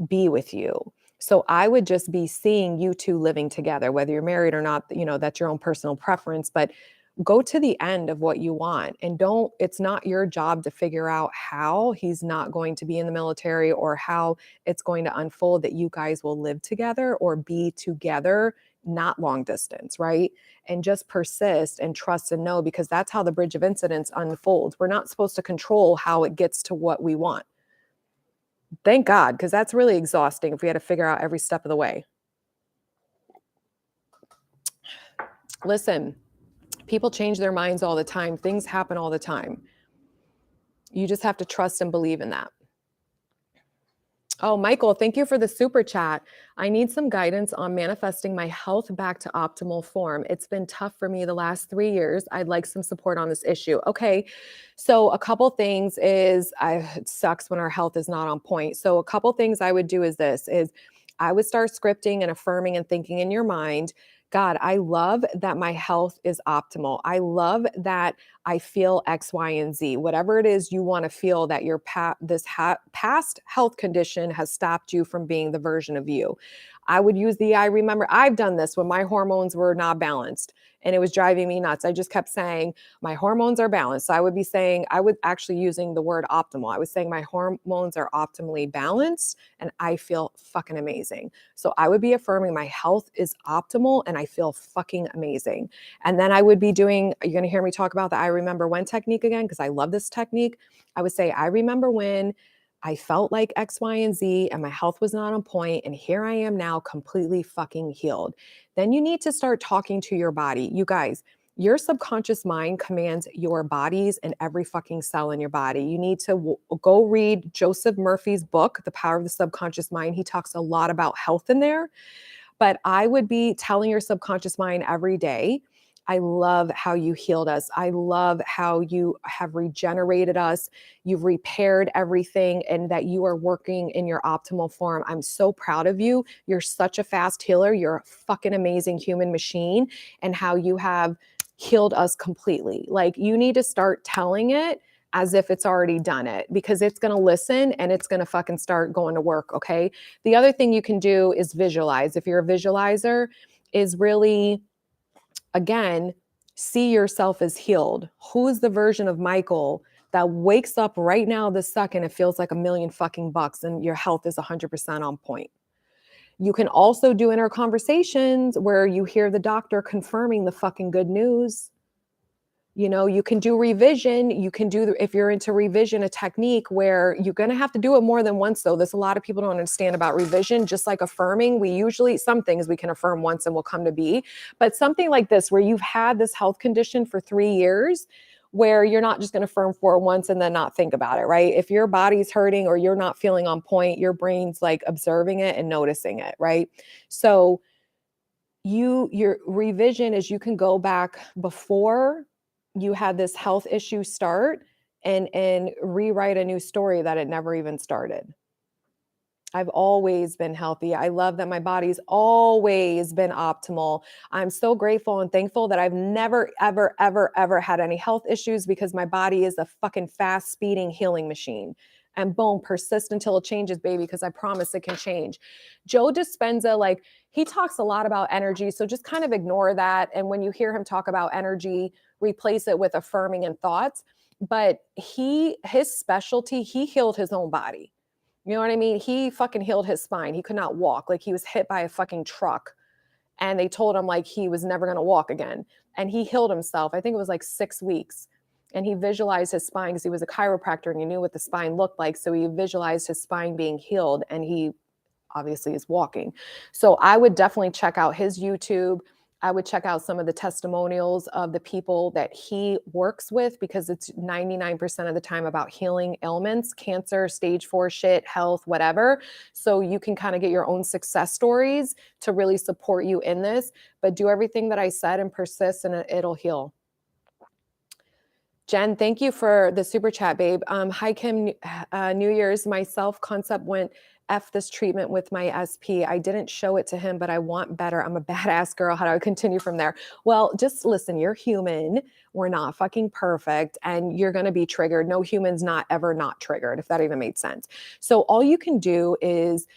be with you. So I would just be seeing you two living together, whether you're married or not, that's your own personal preference, but go to the end of what you want and it's not your job to figure out how he's not going to be in the military or how it's going to unfold that you guys will live together or be together, not long distance, right? And just persist and trust and know, because that's how the bridge of incidents unfolds. We're not supposed to control how it gets to what we want. Thank God, because that's really exhausting if we had to figure out every step of the way. Listen, people change their minds all the time. Things happen all the time. You just have to trust and believe in that. Oh, Michael, thank you for the super chat. I need some guidance on manifesting my health back to optimal form. It's been tough for me the last 3 years. I'd like some support on this issue. Okay. So a couple things is it sucks when our health is not on point. So a couple things I would do is I would start scripting and affirming and thinking in your mind, God, I love that my health is optimal. I love that I feel X, Y, and Z. Whatever it is you want to feel that your past health condition has stopped you from being the version of you. I would use I remember I've done this when my hormones were not balanced and it was driving me nuts. I just kept saying, my hormones are balanced. So I would actually using the word optimal. I was saying my hormones are optimally balanced and I feel fucking amazing. So I would be affirming my health is optimal and I feel fucking amazing. And then I would be doing, you're going to hear me talk about the I remember when technique again, because I love this technique. I would say, I remember when I felt like X, Y, and Z, and my health was not on point, and here I am now completely fucking healed. Then you need to start talking to your body. You guys, your subconscious mind commands your bodies and every fucking cell in your body. You need to go read Joseph Murphy's book, The Power of the Subconscious Mind. He talks a lot about health in there. But I would be telling your subconscious mind every day, I love how you healed us. I love how you have regenerated us. You've repaired everything and that you are working in your optimal form. I'm so proud of you. You're such a fast healer. You're a fucking amazing human machine, and how you have healed us completely. Like, you need to start telling it as if it's already done it, because it's going to listen and it's going to fucking start going to work. Okay. The other thing you can do is visualize. If you're a visualizer, is really, again, see yourself as healed. Who is the version of Michael that wakes up right now this second and feels like $1,000,000 fucking bucks and your health is 100% on point? You can also do inner conversations where you hear the doctor confirming the fucking good news. You know, you can do revision. You can do, if you're into revision, a technique where you're going to have to do it more than once, though. There's a lot of people don't understand about revision. Just like affirming, some things we can affirm once and will come to be. But something like this, where you've had this health condition for 3 years, where you're not just going to affirm for it once and then not think about it, right? If your body's hurting or you're not feeling on point, your brain's like observing it and noticing it, right? So your revision is you can go back before you had this health issue start and rewrite a new story that it never even started. I've always been healthy. I love that my body's always been optimal. I'm so grateful and thankful that I've never, ever, ever, ever had any health issues, because my body is a fucking fast speeding healing machine. And boom, persist until it changes, baby, because I promise it can change. Joe Dispenza, like, he talks a lot about energy. So just kind of ignore that. And when you hear him talk about energy, replace it with affirming and thoughts. But his specialty, he healed his own body. You know what I mean? He fucking healed his spine. He could not walk. Like, he was hit by a fucking truck, and they told him like he was never going to walk again. And he healed himself. I think it was like 6 weeks. And he visualized his spine, because he was a chiropractor and he knew what the spine looked like. So he visualized his spine being healed, and he obviously is walking. So I would definitely check out his YouTube. I would check out some of the testimonials of the people that he works with, because it's 99% of the time about healing ailments, cancer, stage 4 shit, health, whatever. So you can kind of get your own success stories to really support you in this. But do everything that I said and persist, and it'll heal. Jen, thank you for the super chat, babe. Hi, Kim. New Year's, my self-concept went F this treatment with my SP. I didn't show it to him, but I want better. I'm a badass girl. How do I continue from there? Well, just listen, you're human. We're not fucking perfect, and you're going to be triggered. No human's not ever not triggered, if that even made sense. So all you can do is,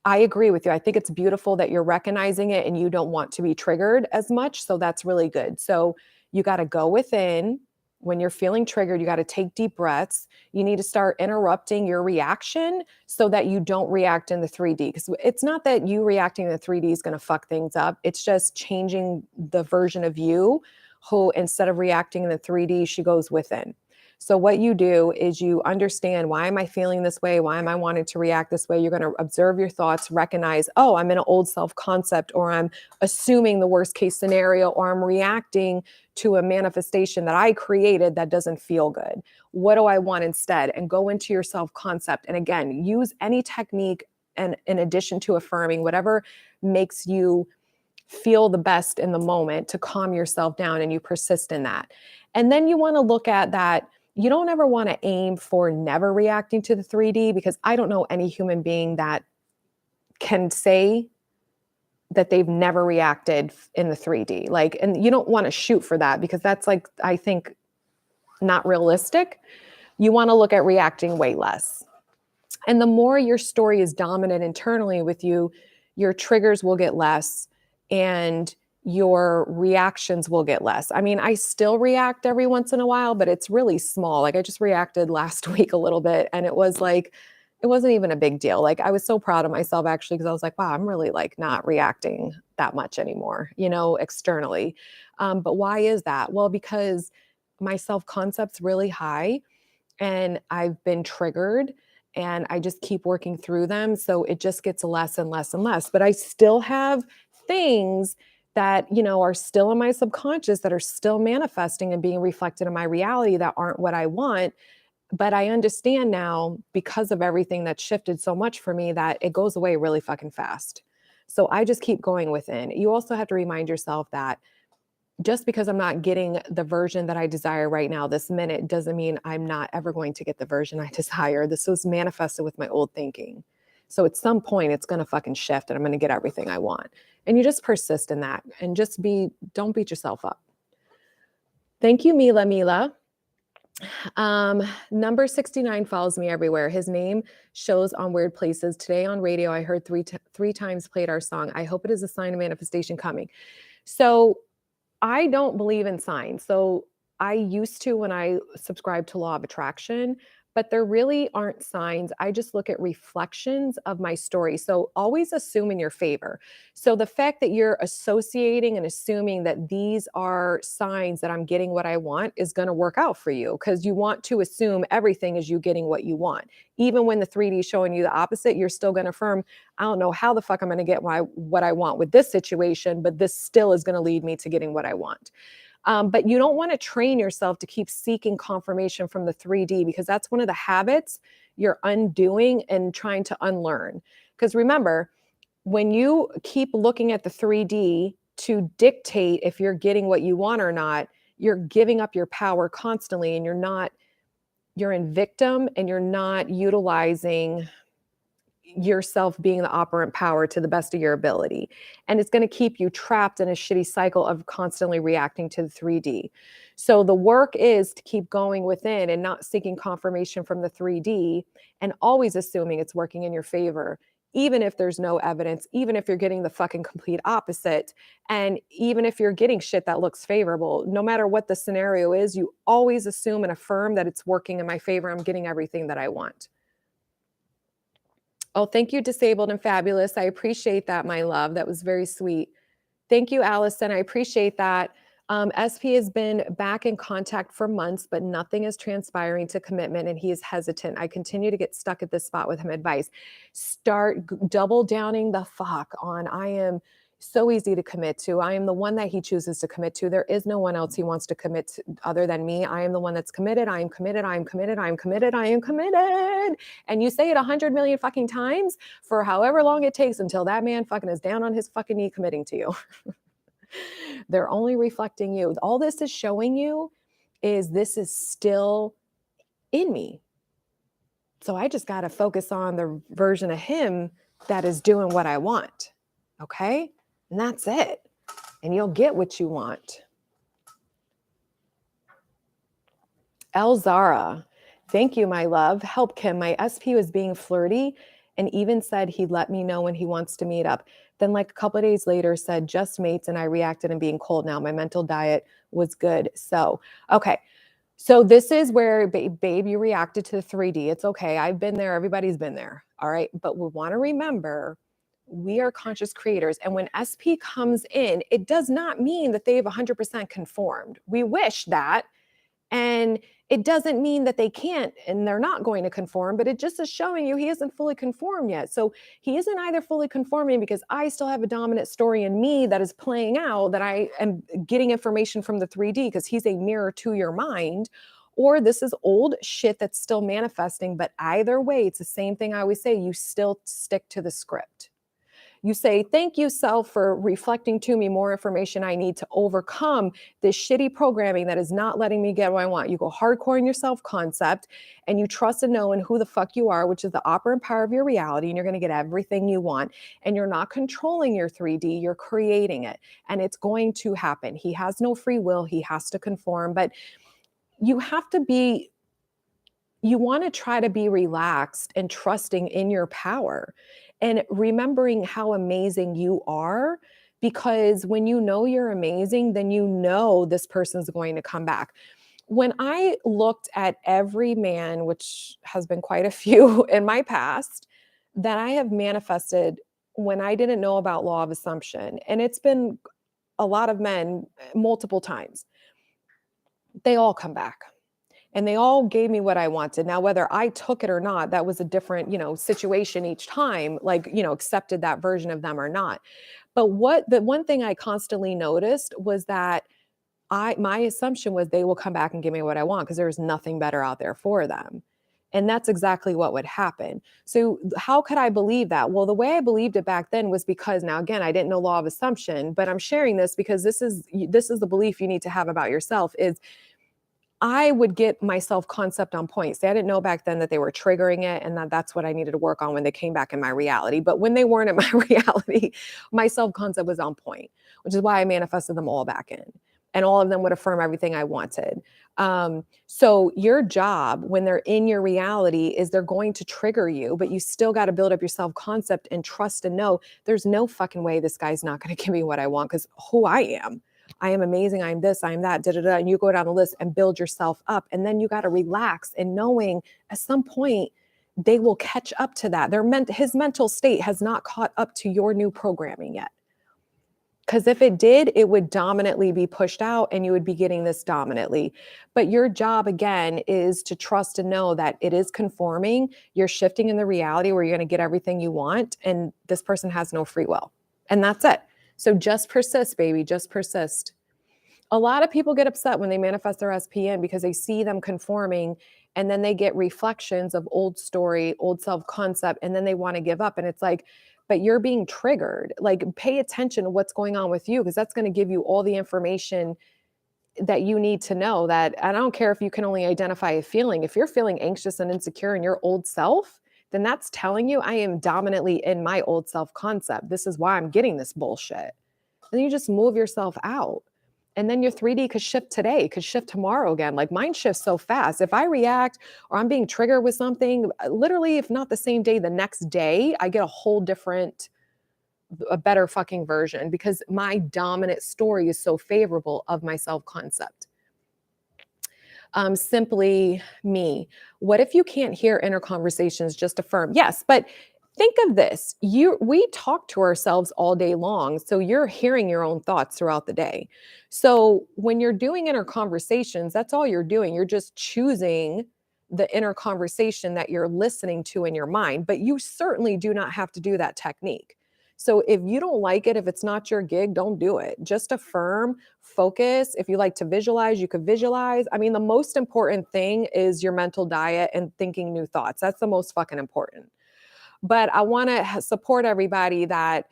I agree with you. I think it's beautiful that you're recognizing it and you don't want to be triggered as much. So that's really good. So you got to go within. When you're feeling triggered, you got to take deep breaths. You need to start interrupting your reaction so that you don't react in the 3D. Because it's not that you reacting in the 3D is going to fuck things up. It's just changing the version of you who, instead of reacting in the 3D, she goes within. So what you do is you understand, why am I feeling this way? Why am I wanting to react this way? You're going to observe your thoughts, recognize, oh, I'm in an old self-concept, or I'm assuming the worst case scenario, or I'm reacting to a manifestation that I created that doesn't feel good. What do I want instead? And go into your self-concept. And again, use any technique, and in addition to affirming, whatever makes you feel the best in the moment to calm yourself down, and you persist in that. And then you want to look at that. You don't ever want to aim for never reacting to the 3D, because I don't know any human being that can say that they've never reacted in the 3D. Like, and you don't want to shoot for that, because that's, like, I think, not realistic. You want to look at reacting way less. And the more your story is dominant internally with you, your triggers will get less and your reactions will get less. I mean, I still react every once in a while, but it's really small. Like, I just reacted last week a little bit, and it was like, it wasn't even a big deal. Like, I was so proud of myself, actually, because I was like, wow, I'm really, like, not reacting that much anymore, externally. But why is that? Well, because my self-concept's really high, and I've been triggered, and I just keep working through them. So it just gets less and less and less. But I still have things that, are still in my subconscious, that are still manifesting and being reflected in my reality, that aren't what I want. But I understand now, because of everything that's shifted so much for me, that it goes away really fucking fast. So I just keep going within. You also have to remind yourself that just because I'm not getting the version that I desire right now, this minute, doesn't mean I'm not ever going to get the version I desire. This was manifested with my old thinking. So at some point, it's going to fucking shift, and I'm going to get everything I want. And you just persist in that, and don't beat yourself up. Thank you, Mila. Number 69 follows me everywhere. His name shows on weird places. Today on radio, I heard three times played our song. I hope it is a sign of manifestation coming. So I don't believe in signs. So I used to, when I subscribed to law of attraction, but there really aren't signs. I just look at reflections of my story. So always assume in your favor. So the fact that you're associating and assuming that these are signs that I'm getting what I want is going to work out for you, because you want to assume everything is you getting what you want. Even when the 3D is showing you the opposite, you're still going to affirm, I don't know how the fuck I'm going to get what I want with this situation, but this still is going to lead me to getting what I want. But you don't want to train yourself to keep seeking confirmation from the 3D, because that's one of the habits you're undoing and trying to unlearn. Because remember, when you keep looking at the 3D to dictate if you're getting what you want or not, you're giving up your power constantly, and you're in victim, and you're not utilizing yourself being the operant power to the best of your ability. And it's going to keep you trapped in a shitty cycle of constantly reacting to the 3D. So the work is to keep going within and not seeking confirmation from the 3D, and always assuming it's working in your favor, even if there's no evidence, even if you're getting the fucking complete opposite, and even if you're getting shit that looks favorable. No matter what the scenario is, you always assume and affirm that it's working in my favor. I'm getting everything that I want. Oh, thank you, Disabled and Fabulous. I appreciate that, my love. That was very sweet. Thank you, Allison. I appreciate that. SP has been back in contact for months, but nothing is transpiring to commitment, and he is hesitant. I continue to get stuck at this spot with him. Advice: start double downing the fuck on, I am so easy to commit to. I am the one that he chooses to commit to. There is no one else he wants to commit to other than me. I am the one that's committed. I am committed. I am committed. I am committed. I am committed. And you say it 100 million fucking times for however long it takes until that man fucking is down on his fucking knee committing to you. They're only reflecting you. All this is showing you is this is still in me. So I just got to focus on the version of him that is doing what I want. Okay? And that's it. And you'll get what you want. El Zara, thank you, my love. Help Kim. My SP was being flirty and even said he'd let me know when he wants to meet up. Then like a couple of days later said just mates, and I reacted and being cold now. My mental diet was good. So, okay. So this is where, babe, you reacted to the 3D. It's okay. I've been there. Everybody's been there. All right. But we want to remember we are conscious creators. And when SP comes in, it does not mean that they've 100% conformed. We wish that. And it doesn't mean that they can't and they're not going to conform, but it just is showing you he isn't fully conformed yet. So he isn't either fully conforming because I still have a dominant story in me that is playing out, that I am getting information from the 3D because he's a mirror to your mind, or this is old shit that's still manifesting. But either way, it's the same thing I always say, you still stick to the script. You say, thank you, self, for reflecting to me more information I need to overcome this shitty programming that is not letting me get what I want. You go hardcore in your self-concept, and you trust and know in who the fuck you are, which is the operant power of your reality, and you're going to get everything you want. And you're not controlling your 3D, you're creating it. And it's going to happen. He has no free will. He has to conform. But you have to be, you want to try to be relaxed and trusting in your power and remembering how amazing you are, because when you know you're amazing, then you know this person's going to come back. When I looked at every man, which has been quite a few in my past, that I have manifested when I didn't know about law of assumption, and it's been a lot of men multiple times, they all come back. And they all gave me what I wanted. Now, whether I took it or not, that was a different, situation each time, like, accepted that version of them or not. But the one thing I constantly noticed was that my assumption was they will come back and give me what I want because there's nothing better out there for them. And that's exactly what would happen. So how could I believe that? Well, the way I believed it back then was because, now again, I didn't know law of assumption, but I'm sharing this because this is the belief you need to have about yourself is I would get my self-concept on point. See, I didn't know back then that they were triggering it, and that's what I needed to work on when they came back in my reality. But when they weren't in my reality, my self-concept was on point, which is why I manifested them all back in. And all of them would affirm everything I wanted. So your job when they're in your reality is they're going to trigger you, but you still got to build up your self-concept and trust and know there's no fucking way this guy's not going to give me what I want because who I am. I am amazing, I am this, I am that, da da da, and you go down the list and build yourself up. And then you got to relax and knowing at some point they will catch up to that. His mental state has not caught up to your new programming yet. Because if it did, it would dominantly be pushed out and you would be getting this dominantly. But your job, again, is to trust and know that it is conforming. You're shifting in the reality where you're going to get everything you want. And this person has no free will. And that's it. So just persist, baby. Just persist. A lot of people get upset when they manifest their SPN because they see them conforming and then they get reflections of old story, old self-concept, and then they want to give up. And it's like, but you're being triggered. Like, pay attention to what's going on with you, because that's going to give you all the information that you need to know. That, and I don't care if you can only identify a feeling. If you're feeling anxious and insecure in your old self, then that's telling you I am dominantly in my old self-concept. This is why I'm getting this bullshit. And you just move yourself out. And then your 3D could shift today, could shift tomorrow again. Like, mine shifts so fast. If I react or I'm being triggered with something, literally, if not the same day, the next day, I get a whole different, a better fucking version, because my dominant story is so favorable of my self-concept. Simply me. What if you can't hear inner conversations? Just affirm. Yes, but think of this. We talk to ourselves all day long, so you're hearing your own thoughts throughout the day. So when you're doing inner conversations, that's all you're doing. You're just choosing the inner conversation that you're listening to in your mind, but you certainly do not have to do that technique. So if you don't like it, if it's not your gig, don't do it. Just affirm, focus. If you like to visualize, you could visualize. I mean, the most important thing is your mental diet and thinking new thoughts. That's the most fucking important. But I want to support everybody that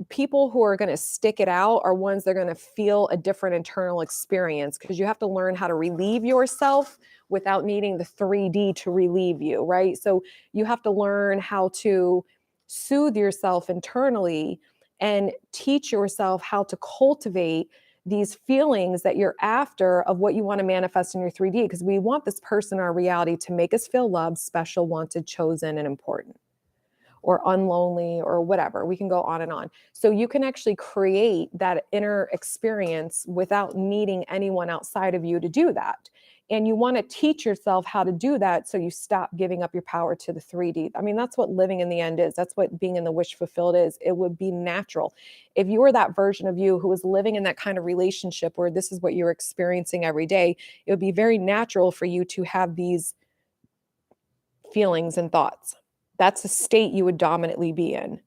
people who are going to stick it out are ones that are going to feel a different internal experience, because you have to learn how to relieve yourself without needing the 3D to relieve you, right? So you have to learn how to soothe yourself internally and teach yourself how to cultivate these feelings that you're after of what you want to manifest in your 3D, because we want this person in our reality to make us feel loved, special, wanted, chosen, and important, or unlonely, or whatever. We can go on and on. So you can actually create that inner experience without needing anyone outside of you to do that. And you want to teach yourself how to do that so you stop giving up your power to the 3D. I mean, that's what living in the end is. That's what being in the wish fulfilled is. It would be natural. If you were that version of you who was living in that kind of relationship where this is what you're experiencing every day, it would be very natural for you to have these feelings and thoughts. That's the state you would dominantly be in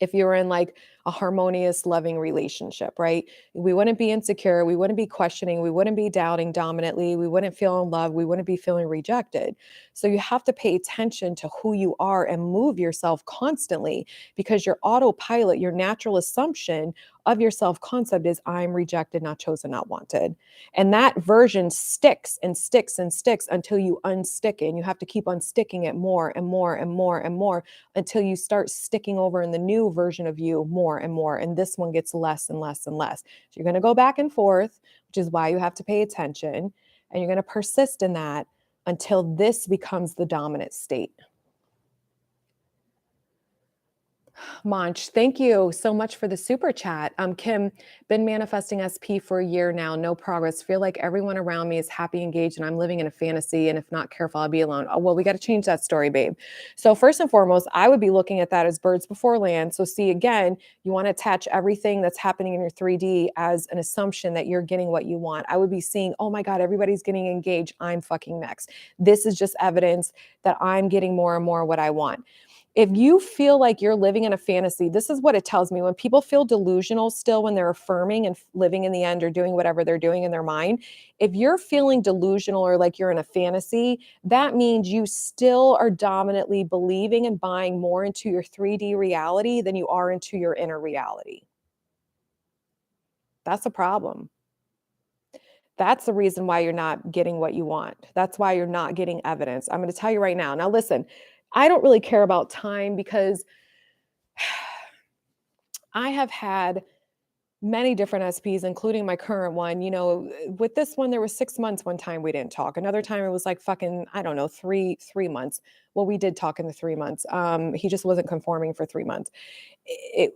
if you were in like a harmonious, loving relationship, right? We wouldn't be insecure. We wouldn't be questioning. We wouldn't be doubting dominantly. We wouldn't feel in love. We wouldn't be feeling rejected. So you have to pay attention to who you are and move yourself constantly, because your autopilot, your natural assumption of your self-concept is I'm rejected, not chosen, not wanted. And that version sticks and sticks and sticks until you unstick it. And you have to keep unsticking it more and more and more and more until you start sticking over in the new version of you more and more. And this one gets less and less and less. So you're going to go back and forth, which is why you have to pay attention. And you're going to persist in that until this becomes the dominant state. Manch, thank you so much for the super chat. Kim, been manifesting SP for a year now, no progress. Feel like everyone around me is happy, engaged, and I'm living in a fantasy. And if not careful, I'll be alone. Oh, well, we got to change that story, babe. So first and foremost, I would be looking at that as birds before land. So see, again, you want to attach everything that's happening in your 3D as an assumption that you're getting what you want. I would be seeing, oh my God, everybody's getting engaged. I'm fucking next. This is just evidence that I'm getting more and more what I want. If you feel like you're living in a fantasy, this is what it tells me. When people feel delusional still, when they're affirming and living in the end or doing whatever they're doing in their mind, if you're feeling delusional or like you're in a fantasy, that means you still are dominantly believing and buying more into your 3D reality than you are into your inner reality. That's a problem. That's the reason why you're not getting what you want. That's why you're not getting evidence. I'm going to tell you right now. Now, listen, I don't really care about time, because I have had Many different SPs, including my current one. With this one, there was 6 months one time we didn't talk. Another time it was like fucking, I don't know, three months. Well, we did talk in the 3 months. He just wasn't conforming for 3 months.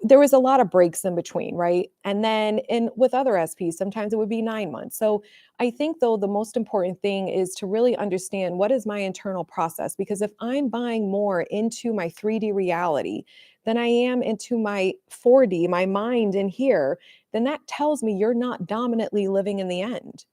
There was a lot of breaks in between, right? And then in with other SPs, sometimes it would be 9 months. So I think though the most important thing is to really understand what is my internal process. Because if I'm buying more into my 3D reality than I am into my 4D, my mind in here, then that tells me you're not dominantly living in the end,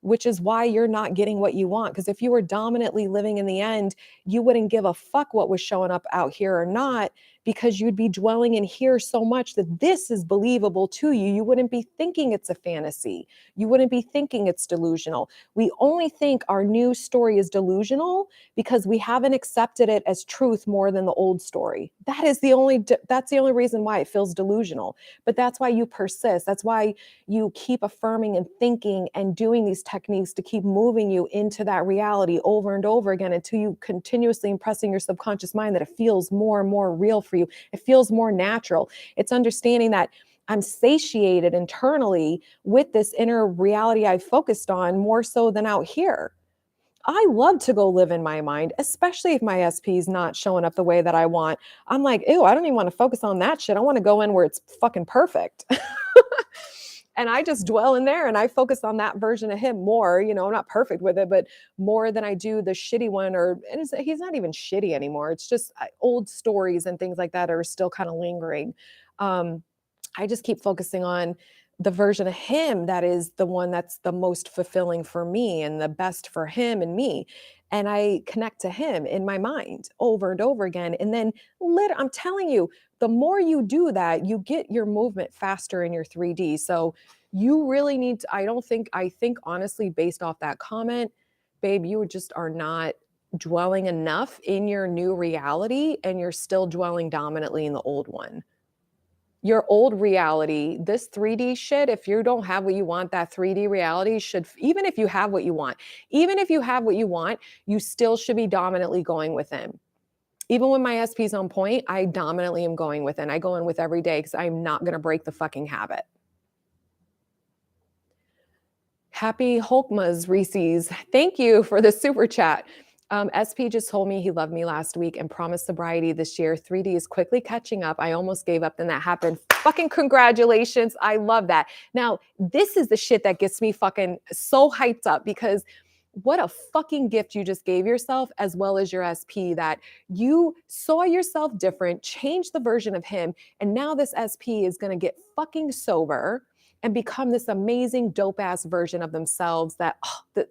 which is why you're not getting what you want. Because if you were dominantly living in the end, you wouldn't give a fuck what was showing up out here or not, because you'd be dwelling in here so much that this is believable to you. You wouldn't be thinking it's a fantasy. You wouldn't be thinking it's delusional. We only think our new story is delusional because we haven't accepted it as truth more than the old story. That's the only reason why it feels delusional. But that's why you persist. That's why you keep affirming and thinking and doing these techniques to keep moving you into that reality over and over again until you continuously impressing your subconscious mind that it feels more and more real for you. It feels more natural. It's understanding that I'm satiated internally with this inner reality I focused on more so than out here. I love to go live in my mind, especially if my SP is not showing up the way that I want. I'm like, ew, I don't even want to focus on that shit. I want to go in where it's fucking perfect. And I just dwell in there and I focus on that version of him more. I'm not perfect with it, but more than I do the shitty one. And he's not even shitty anymore. It's just old stories and things like that are still kind of lingering. Um, I just keep focusing on the version of him that is the one that's the most fulfilling for me and the best for him and me. And I connect to him in my mind over and over again. And then I'm telling you, the more you do that, you get your movement faster in your 3D. So you really need to, I think honestly, based off that comment, babe, you just are not dwelling enough in your new reality and you're still dwelling dominantly in the old one. Your old reality, this 3D shit, if you don't have what you want, that 3D reality should, even if you have what you want, you still should be dominantly going within. Even when my SP's on point, I dominantly am going within. I go in with every day because I'm not going to break the fucking habit. Happy Hulkmas Reese's. Thank you for the super chat. SP just told me he loved me last week and promised sobriety this year. 3D is quickly catching up. I almost gave up, then that happened. Fucking congratulations. I love that. Now, this is the shit that gets me fucking so hyped up, because what a fucking gift you just gave yourself, as well as your SP, that you saw yourself different, changed the version of him, and now this SP is going to get fucking sober and become this amazing dope ass version of themselves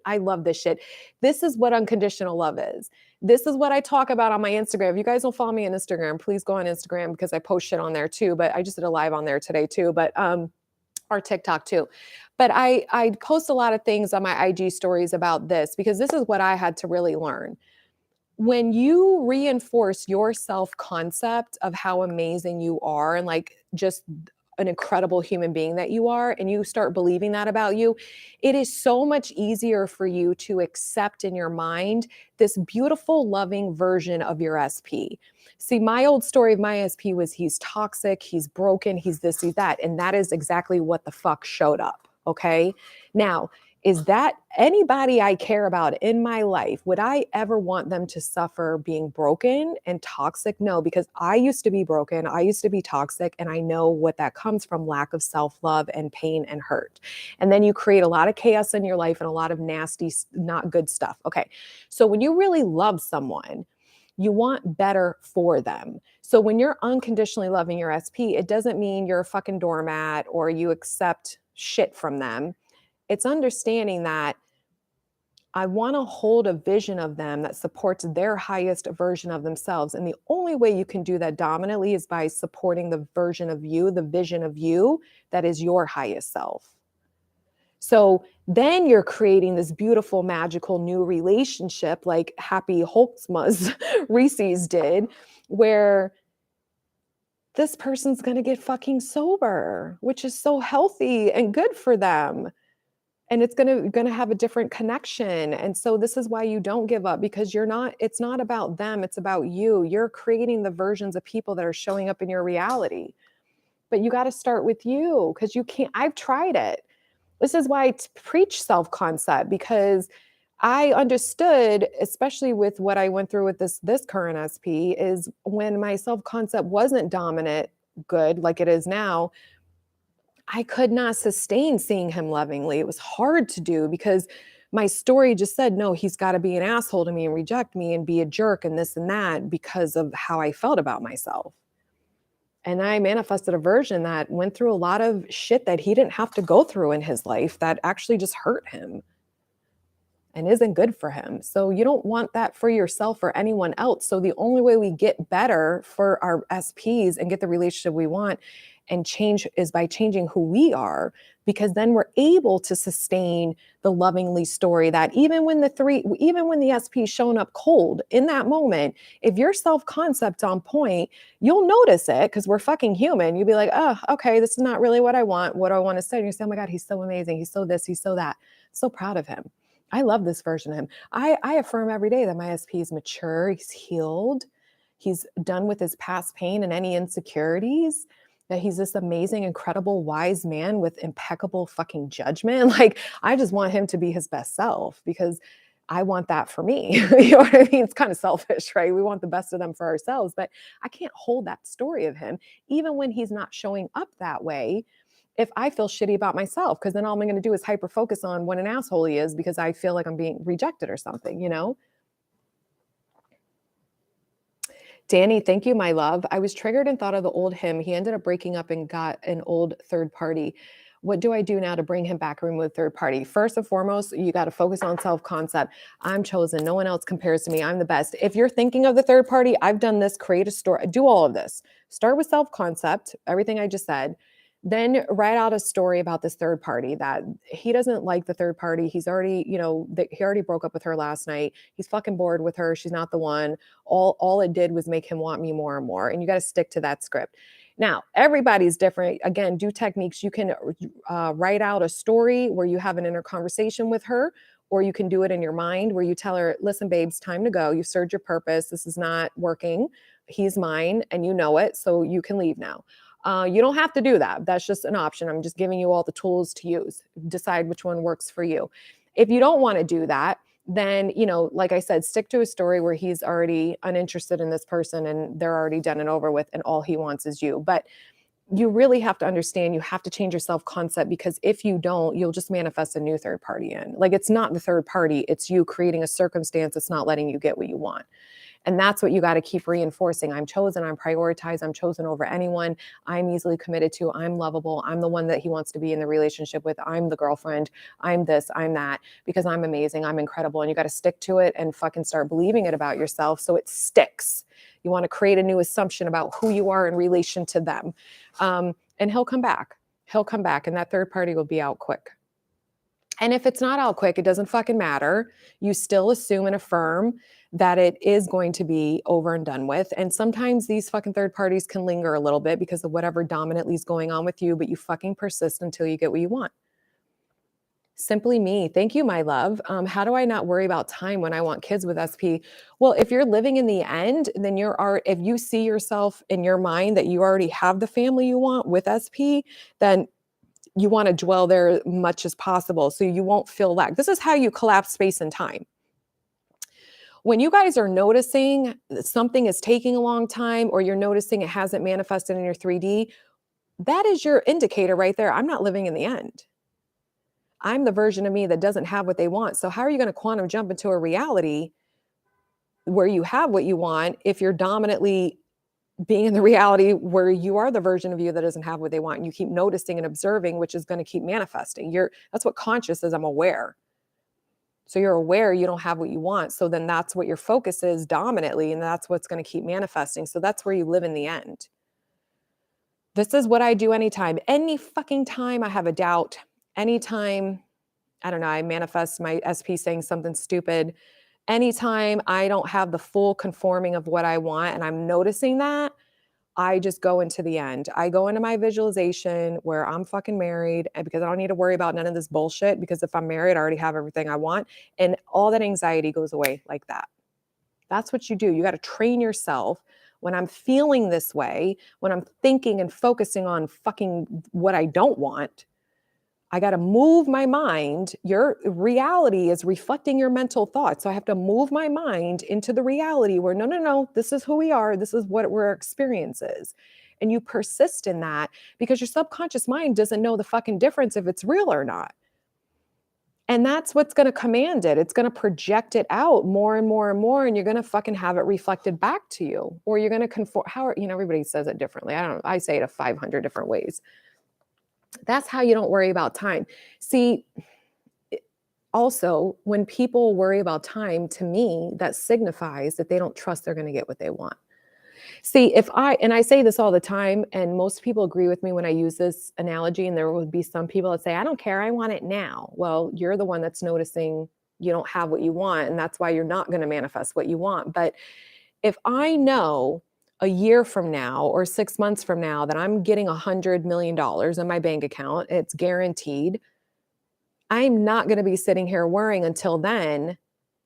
I love this shit. This is what unconditional love is. This is what I talk about on my Instagram. If you guys don't follow me on Instagram, please go on Instagram because I post shit on there too. But I just did a live on there today too, or TikTok too. But I post a lot of things on my IG stories about this, because this is what I had to really learn. When you reinforce your self-concept of how amazing you are and like just an incredible human being that you are, and you start believing that about you, it is so much easier for you to accept in your mind this beautiful, loving version of your SP. See, my old story of my SP was he's toxic, he's broken, he's this, he's that. And that is exactly what the fuck showed up. Okay. Now, is that anybody I care about in my life, would I ever want them to suffer being broken and toxic? No, because I used to be broken. I used to be toxic. And I know what that comes from: lack of self-love and pain and hurt. And then you create a lot of chaos in your life and a lot of nasty, not good stuff. Okay. So when you really love someone, you want better for them. So when you're unconditionally loving your SP, it doesn't mean you're a fucking doormat or you accept shit from them. It's understanding that I want to hold a vision of them that supports their highest version of themselves. And the only way you can do that dominantly is by supporting the version of you, the vision of you that is your highest self. So then you're creating this beautiful, magical new relationship like Happy Holtzma's Reese's did, where this person's going to get fucking sober, which is so healthy and good for them. And it's going to have a different connection. And so this is why you don't give up, because it's not about them. It's about you. You're creating the versions of people that are showing up in your reality. But you got to start with you because you can't. I've tried it. This is why I preach self-concept, because I understood, especially with what I went through with this current SP, is when my self-concept wasn't dominant good like it is now, I could not sustain seeing him lovingly. It was hard to do because my story just said, no, he's got to be an asshole to me and reject me and be a jerk and this and that because of how I felt about myself. And I manifested a version that went through a lot of shit that he didn't have to go through in his life that actually just hurt him and isn't good for him. So you don't want that for yourself or anyone else. So the only way we get better for our SPs and get the relationship we want and change is by changing who we are, because then we're able to sustain the lovingly story that even when the SP is showing up cold in that moment, if your self-concept's on point, you'll notice it because we're fucking human. You'll be like, oh, okay, this is not really what I want. What do I want to say? And you say, oh my God, he's so amazing. He's so this, he's so that. So proud of him. I love this version of him. I affirm every day that my SP is mature, he's healed, he's done with his past pain and any insecurities, that he's this amazing, incredible, wise man with impeccable fucking judgment. Like, I just want him to be his best self because I want that for me. You know what I mean? It's kind of selfish, right? We want the best of them for ourselves, but I can't hold that story of him, even when he's not showing up that way, if I feel shitty about myself, because then all I'm going to do is hyper focus on what an asshole he is because I feel like I'm being rejected or something, you know? Danny, thank you, my love. I was triggered and thought of the old him. He ended up breaking up and got an old third party. What do I do now to bring him back and remove third party? First and foremost, you got to focus on self-concept. I'm chosen. No one else compares to me. I'm the best. If you're thinking of the third party, I've done this, create a story, do all of this. Start with self-concept, everything I just said. Then write out a story about this third party that he doesn't like the third party. He's already, he already broke up with her last night. He's fucking bored with her. She's not the one. All it did was make him want me more and more. And you got to stick to that script. Now, everybody's different. Again, do techniques. You can write out a story where you have an inner conversation with her, or you can do it in your mind where you tell her, listen, babes, time to go. You served your purpose. This is not working. He's mine and you know it. So you can leave now. You don't have to do that. That's just an option. I'm just giving you all the tools to use. Decide which one works for you. If you don't want to do that, then, like I said, stick to a story where he's already uninterested in this person and they're already done and over with and all he wants is you. But you really have to understand you have to change your self-concept, because if you don't, you'll just manifest a new third party in. Like, it's not the third party. It's you creating a circumstance that's not letting you get what you want. And that's what you got to keep reinforcing. I'm chosen, I'm prioritized, I'm chosen over anyone. I'm easily committed to, I'm lovable. I'm the one that he wants to be in the relationship with. I'm the girlfriend. I'm this, I'm that, because I'm amazing. I'm incredible. And you got to stick to it and fucking start believing it about yourself so it sticks. You want to create a new assumption about who you are in relation to them. And he'll come back. He'll come back and that third party will be out quick. And if it's not out quick, it doesn't fucking matter. You still assume and affirm that it is going to be over and done with. And sometimes these fucking third parties can linger a little bit because of whatever dominantly is going on with you, but you fucking persist until you get what you want. Simply me. Thank you, my love. How do I not worry about time when I want kids with SP? Well, if you're living in the end, then if you see yourself in your mind that you already have the family you want with SP, then you want to dwell there as much as possible so you won't feel lack. This is how you collapse space and time. When you guys are noticing that something is taking a long time, or you're noticing it hasn't manifested in your 3D, that is your indicator right there. I'm not living in the end. I'm the version of me that doesn't have what they want. So how are you going to quantum jump into a reality where you have what you want if you're dominantly being in the reality where you are the version of you that doesn't have what they want, and you keep noticing and observing, which is going to keep manifesting. That's what conscious is. I'm aware. So you're aware you don't have what you want. So then that's what your focus is dominantly, and that's what's going to keep manifesting. So that's where you live in the end. This is what I do anytime. Any fucking time I have a doubt, anytime, I don't know, I manifest my SP saying something stupid, anytime I don't have the full conforming of what I want and I'm noticing that, I just go into the end. I go into my visualization where I'm fucking married, and because I don't need to worry about none of this bullshit, because if I'm married, I already have everything I want. And all that anxiety goes away like that. That's what you do. You got to train yourself when I'm feeling this way, when I'm thinking and focusing on fucking what I don't want, I got to move my mind. Your reality is reflecting your mental thoughts. So I have to move my mind into the reality where, no, no, no, this is who we are. This is what our experience is. And you persist in that because your subconscious mind doesn't know the fucking difference if it's real or not. And that's what's going to command it. It's going to project it out more and more and more. And you're going to fucking have it reflected back to you. Or you're going to conform. Everybody says it differently. I say it 500 different ways. That's how you don't worry about time. See, also, when people worry about time, to me, that signifies that they don't trust they're going to get what they want. See, and I say this all the time, and most people agree with me when I use this analogy, and there would be some people that say, I don't care, I want it now. Well, you're the one that's noticing you don't have what you want, and that's why you're not going to manifest what you want. But if I know a year from now or 6 months from now that I'm getting $100 million in my bank account, it's guaranteed, I'm not going to be sitting here worrying until then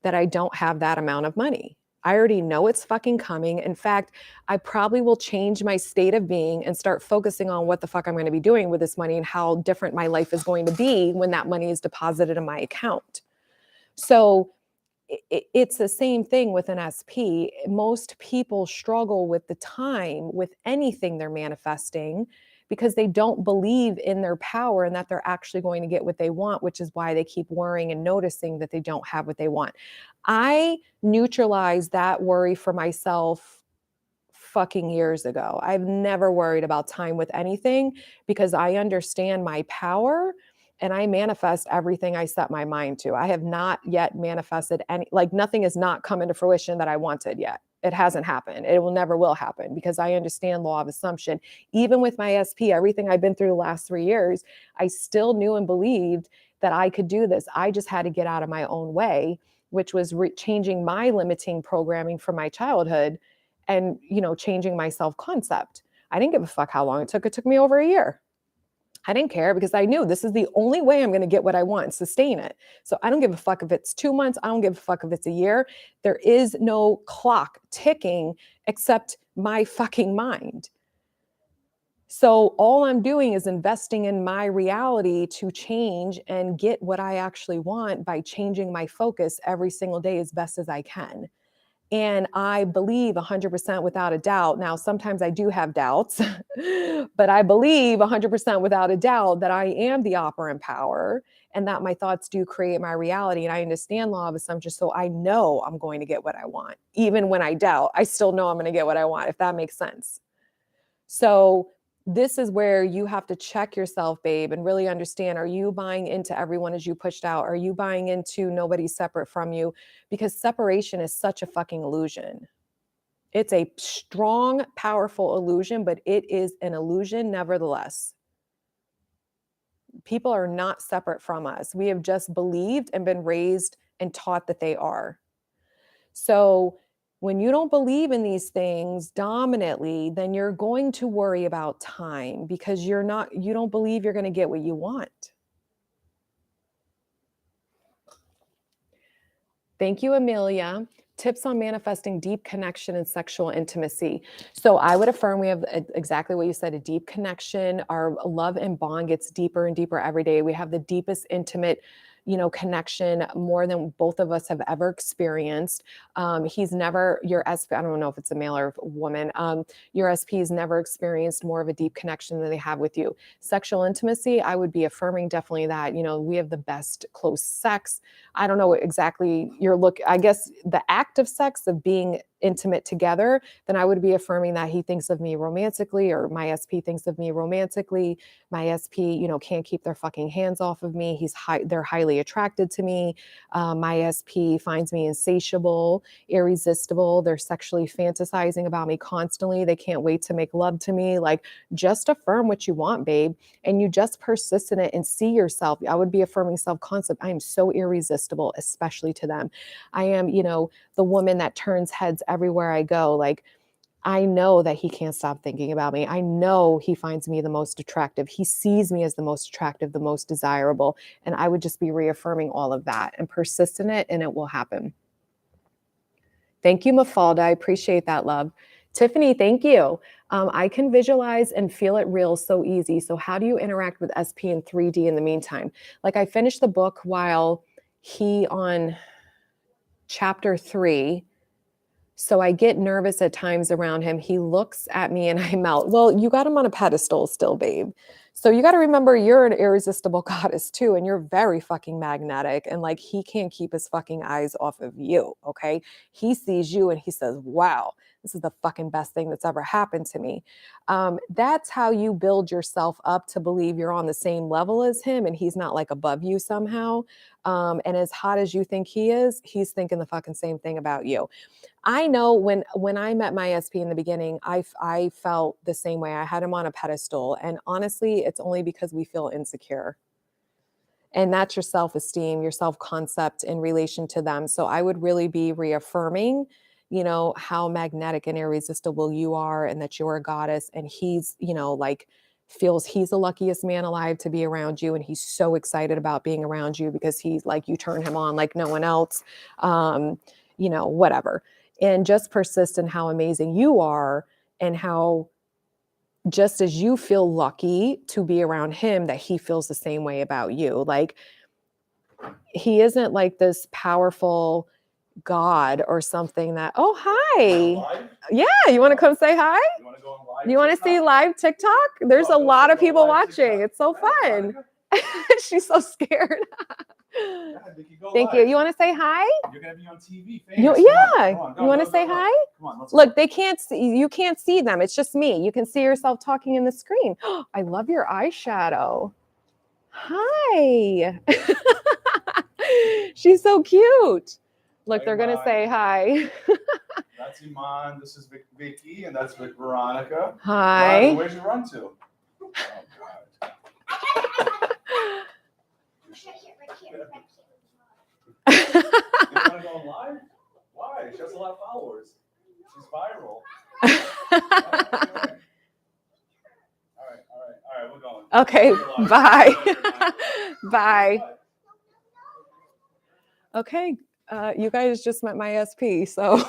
that I don't have that amount of money. I already know it's fucking coming. In fact, I probably will change my state of being and start focusing on what the fuck I'm going to be doing with this money and how different my life is going to be when that money is deposited in my account. So it's the same thing with an SP. Most people struggle with the time with anything they're manifesting because they don't believe in their power and that they're actually going to get what they want, which is why they keep worrying and noticing that they don't have what they want. I neutralized that worry for myself fucking years ago. I've never worried about time with anything because I understand my power and I manifest everything I set my mind to. I have not yet manifested nothing has not come into fruition that I wanted yet. It hasn't happened. It will never will happen because I understand law of assumption. Even with my SP, everything I've been through the last 3 years, I still knew and believed that I could do this. I just had to get out of my own way, which was changing my limiting programming from my childhood and, changing my self-concept. I didn't give a fuck how long it took. It took me over a year. I didn't care because I knew this is the only way I'm going to get what I want and sustain it. So I don't give a fuck if it's 2 months. I don't give a fuck if it's a year. There is no clock ticking except my fucking mind. So all I'm doing is investing in my reality to change and get what I actually want by changing my focus every single day as best as I can. And I believe 100% without a doubt. Now, sometimes I do have doubts, but I believe 100% without a doubt that I am the operant power and that my thoughts do create my reality. And I understand law of assumption. So I know I'm going to get what I want. Even when I doubt, I still know I'm going to get what I want, if that makes sense. So this is where you have to check yourself, babe, and really understand, are you buying into everyone as you pushed out? Are you buying into nobody's separate from you? Because separation is such a fucking illusion. It's a strong, powerful illusion, but it is an illusion nevertheless. People are not separate from us. We have just believed and been raised and taught that they are. So when you don't believe in these things dominantly, then you're going to worry about time because you don't believe you're going to get what you want. Thank you, Amelia. Tips on manifesting deep connection and sexual intimacy. So I would affirm we have exactly what you said, a deep connection. Our love and bond gets deeper and deeper every day. We have the deepest intimate connection more than both of us have ever experienced. He's never, your SP, I don't know if it's a male or a woman, your SP's never experienced more of a deep connection than they have with you. Sexual intimacy, I would be affirming definitely that, we have the best close sex. I don't know exactly I guess the act of sex, of being intimate together, then I would be affirming that he thinks of me romantically, or my SP thinks of me romantically. My SP, can't keep their fucking hands off of me. They're highly attracted to me. My SP finds me insatiable, irresistible. They're sexually fantasizing about me constantly. They can't wait to make love to me. Like, just affirm what you want, babe. And you just persist in it and see yourself. I would be affirming self-concept. I am so irresistible, especially to them. I am, the woman that turns heads everywhere I go. Like, I know that he can't stop thinking about me. I know he finds me the most attractive. He sees me as the most attractive, the most desirable. And I would just be reaffirming all of that and persist in it, and it will happen. Thank you, Mafalda. I appreciate that, love. Tiffany, thank you. I can visualize and feel it real so easy. So, how do you interact with SP in 3D in the meantime? Like, I finished the book while he on chapter 3. So I get nervous at times around him. He looks at me and I melt. Well, you got him on a pedestal still, babe. So you got to remember you're an irresistible goddess too, and you're very fucking magnetic. And like he can't keep his fucking eyes off of you. Okay. He sees you and he says, wow, this is the fucking best thing that's ever happened to me. That's how you build yourself up to believe you're on the same level as him and he's not like above you somehow. And as hot as you think he is, he's thinking the fucking same thing about you. I know when I met my SP in the beginning, I felt the same way. I had him on a pedestal, and honestly, it's only because we feel insecure. And that's your self-esteem, your self-concept in relation to them. So I would really be reaffirming, how magnetic and irresistible you are and that you're a goddess and he's, like feels he's the luckiest man alive to be around you and he's so excited about being around you because he's like you turn him on like no one else. Whatever. And just persist in how amazing you are and how just as you feel lucky to be around him, that he feels the same way about you. Like he isn't like this powerful God or something that, oh, hi. Yeah. You want to come say hi? You want to go on live? You want to see live TikTok? There's a lot of people watching. It's so fun. She's so scared. Thank you. You want to say hi? You're gonna be on TV. You want to say hi? Come on, look, they can't see. You can't see them. It's just me. You can see yourself talking in the screen. I love your eyeshadow. Hi. She's so cute. Look, Hi, they're gonna say hi. That's Iman. This is Vicky, and that's Veronica. Hi. Veronica, where'd you run to? Oh God. You want to go live? Why? She has a lot of followers. She's viral. All right, we're going. Okay, bye. Bye. Okay, you guys just met my SP, so.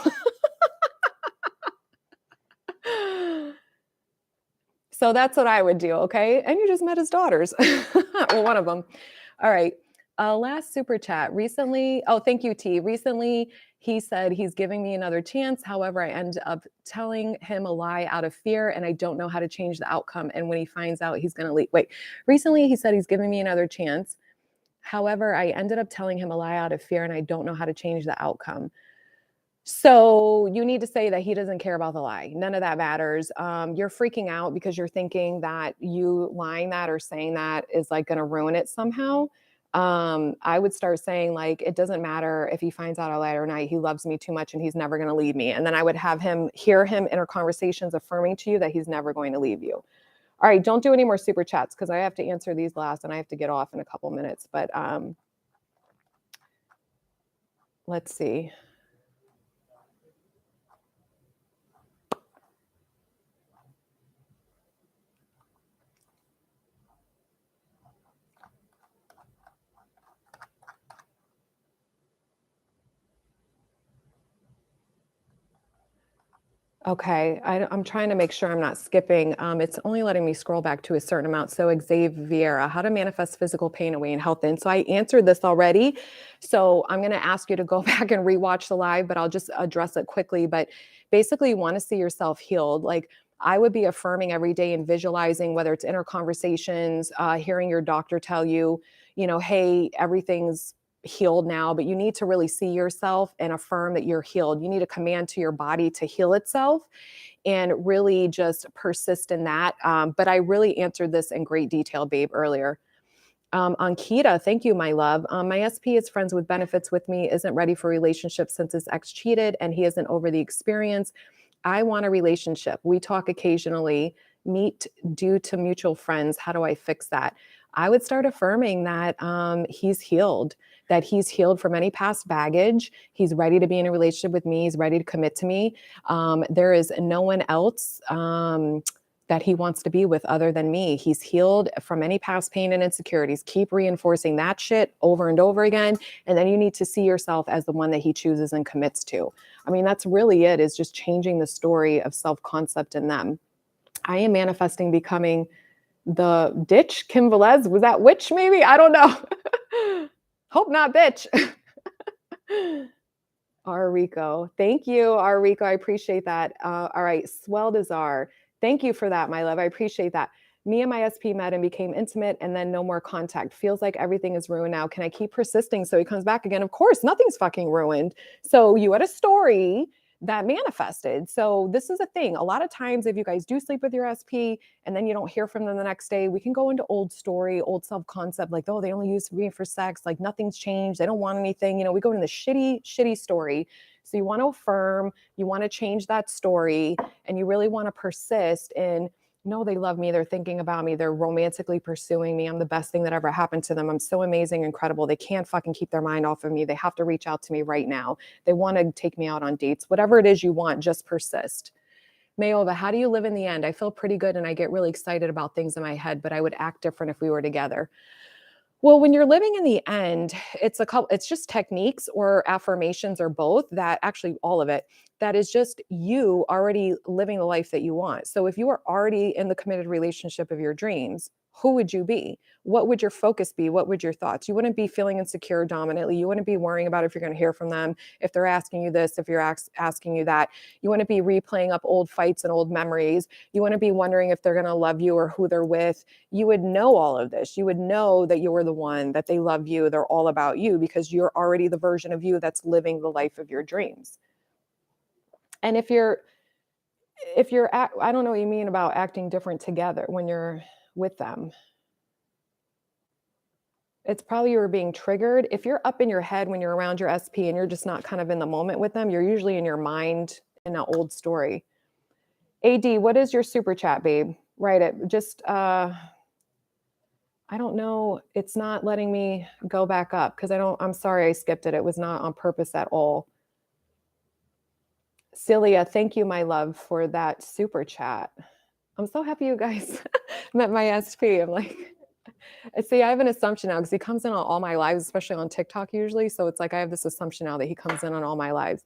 So that's what I would do, okay? And you just met his daughters. Well, one of them. All right. Last super chat. Recently, thank you, T. Recently, he said he's giving me another chance. However, I end up telling him a lie out of fear, and I don't know how to change the outcome. And when he finds out, he's going to leave. Wait, recently he said he's giving me another chance. However, I ended up telling him a lie out of fear, and I don't know how to change the outcome. So you need to say that he doesn't care about the lie. None of that matters. You're freaking out because you're thinking that you lying that or saying that is like going to ruin it somehow. I would start saying like, it doesn't matter if he finds out I lied or not. He loves me too much and he's never going to leave me. And then I would have him hear him in our conversations affirming to you that he's never going to leave you. All right, don't do any more super chats because I have to answer these last and I have to get off in a couple minutes. But let's see. Okay, I'm trying to make sure I'm not skipping. It's only letting me scroll back to a certain amount. So Xavier, how to manifest physical pain away and health in. So I answered this already. So I'm going to ask you to go back and rewatch the live, but I'll just address it quickly. But basically you want to see yourself healed. Like I would be affirming every day and visualizing, whether it's inner conversations, hearing your doctor tell you, hey, everything's healed now, but you need to really see yourself and affirm that you're healed. You need a command to your body to heal itself and really just persist in that. But I really answered this in great detail, babe, earlier. Ankita, thank you, my love. My SP is friends with benefits with me, isn't ready for a relationship since his ex cheated and he isn't over the experience. I want a relationship. We talk occasionally, meet due to mutual friends. How do I fix that? I would start affirming that he's healed, that he's healed from any past baggage. He's ready to be in a relationship with me. He's ready to commit to me. There is no one else that he wants to be with other than me. He's healed from any past pain and insecurities. Keep reinforcing that shit over and over again. And then you need to see yourself as the one that he chooses and commits to. I mean, that's really it, is just changing the story of self-concept in them. I am manifesting becoming the ditch, Kim Velez. Was that witch maybe? I don't know. Hope not bitch. Rico. Thank you, Rico. I appreciate that. All right. Swell Desire. Thank you for that, my love. I appreciate that. Me and my SP met and became intimate and then no more contact. Feels like everything is ruined now. Can I keep persisting so he comes back again? Of course, nothing's fucking ruined. So you had a story that manifested. So this is a thing. A lot of times if you guys do sleep with your SP and then you don't hear from them the next day, we can go into old story, old self-concept, like, oh, they only use me for sex, like nothing's changed, they don't want anything. We go into the shitty story. So you want to affirm, you want to change that story, and you really want to persist in, no, they love me, they're thinking about me, they're romantically pursuing me, I'm the best thing that ever happened to them, I'm so amazing, incredible, they can't fucking keep their mind off of me, they have to reach out to me right now, they want to take me out on dates, whatever it is you want, just persist. Mayova, how do you live in the end? I feel pretty good and I get really excited about things in my head, but I would act different if we were together. Well, when you're living in the end, it's just techniques or affirmations or both, that actually all of it, that is just you already living the life that you want. So if you are already in the committed relationship of your dreams, who would you be? What would your focus be? What would your thoughts? You wouldn't be feeling insecure dominantly. You wouldn't be worrying about if you're going to hear from them, if they're asking you this, if you're asking you that. You wouldn't be replaying up old fights and old memories. You wouldn't be wondering if they're going to love you or who they're with. You would know all of this. You would know that you're the one, that they love you, they're all about you, because you're already the version of you that's living the life of your dreams. And if you're I don't know what you mean about acting different together when you're with them. It's probably you were being triggered. If you're up in your head when you're around your SP and you're just not kind of in the moment with them, you're usually in your mind in an old story. AD, what is your super chat, babe? Write it. Just I don't know. It's not letting me go back up because I'm sorry I skipped it. It was not on purpose at all. Celia, thank you, my love, for that super chat. I'm so happy you guys met my SP. I'm like, see, I have an assumption now because he comes in on all my lives, especially on TikTok usually. So it's like I have this assumption now that he comes in on all my lives.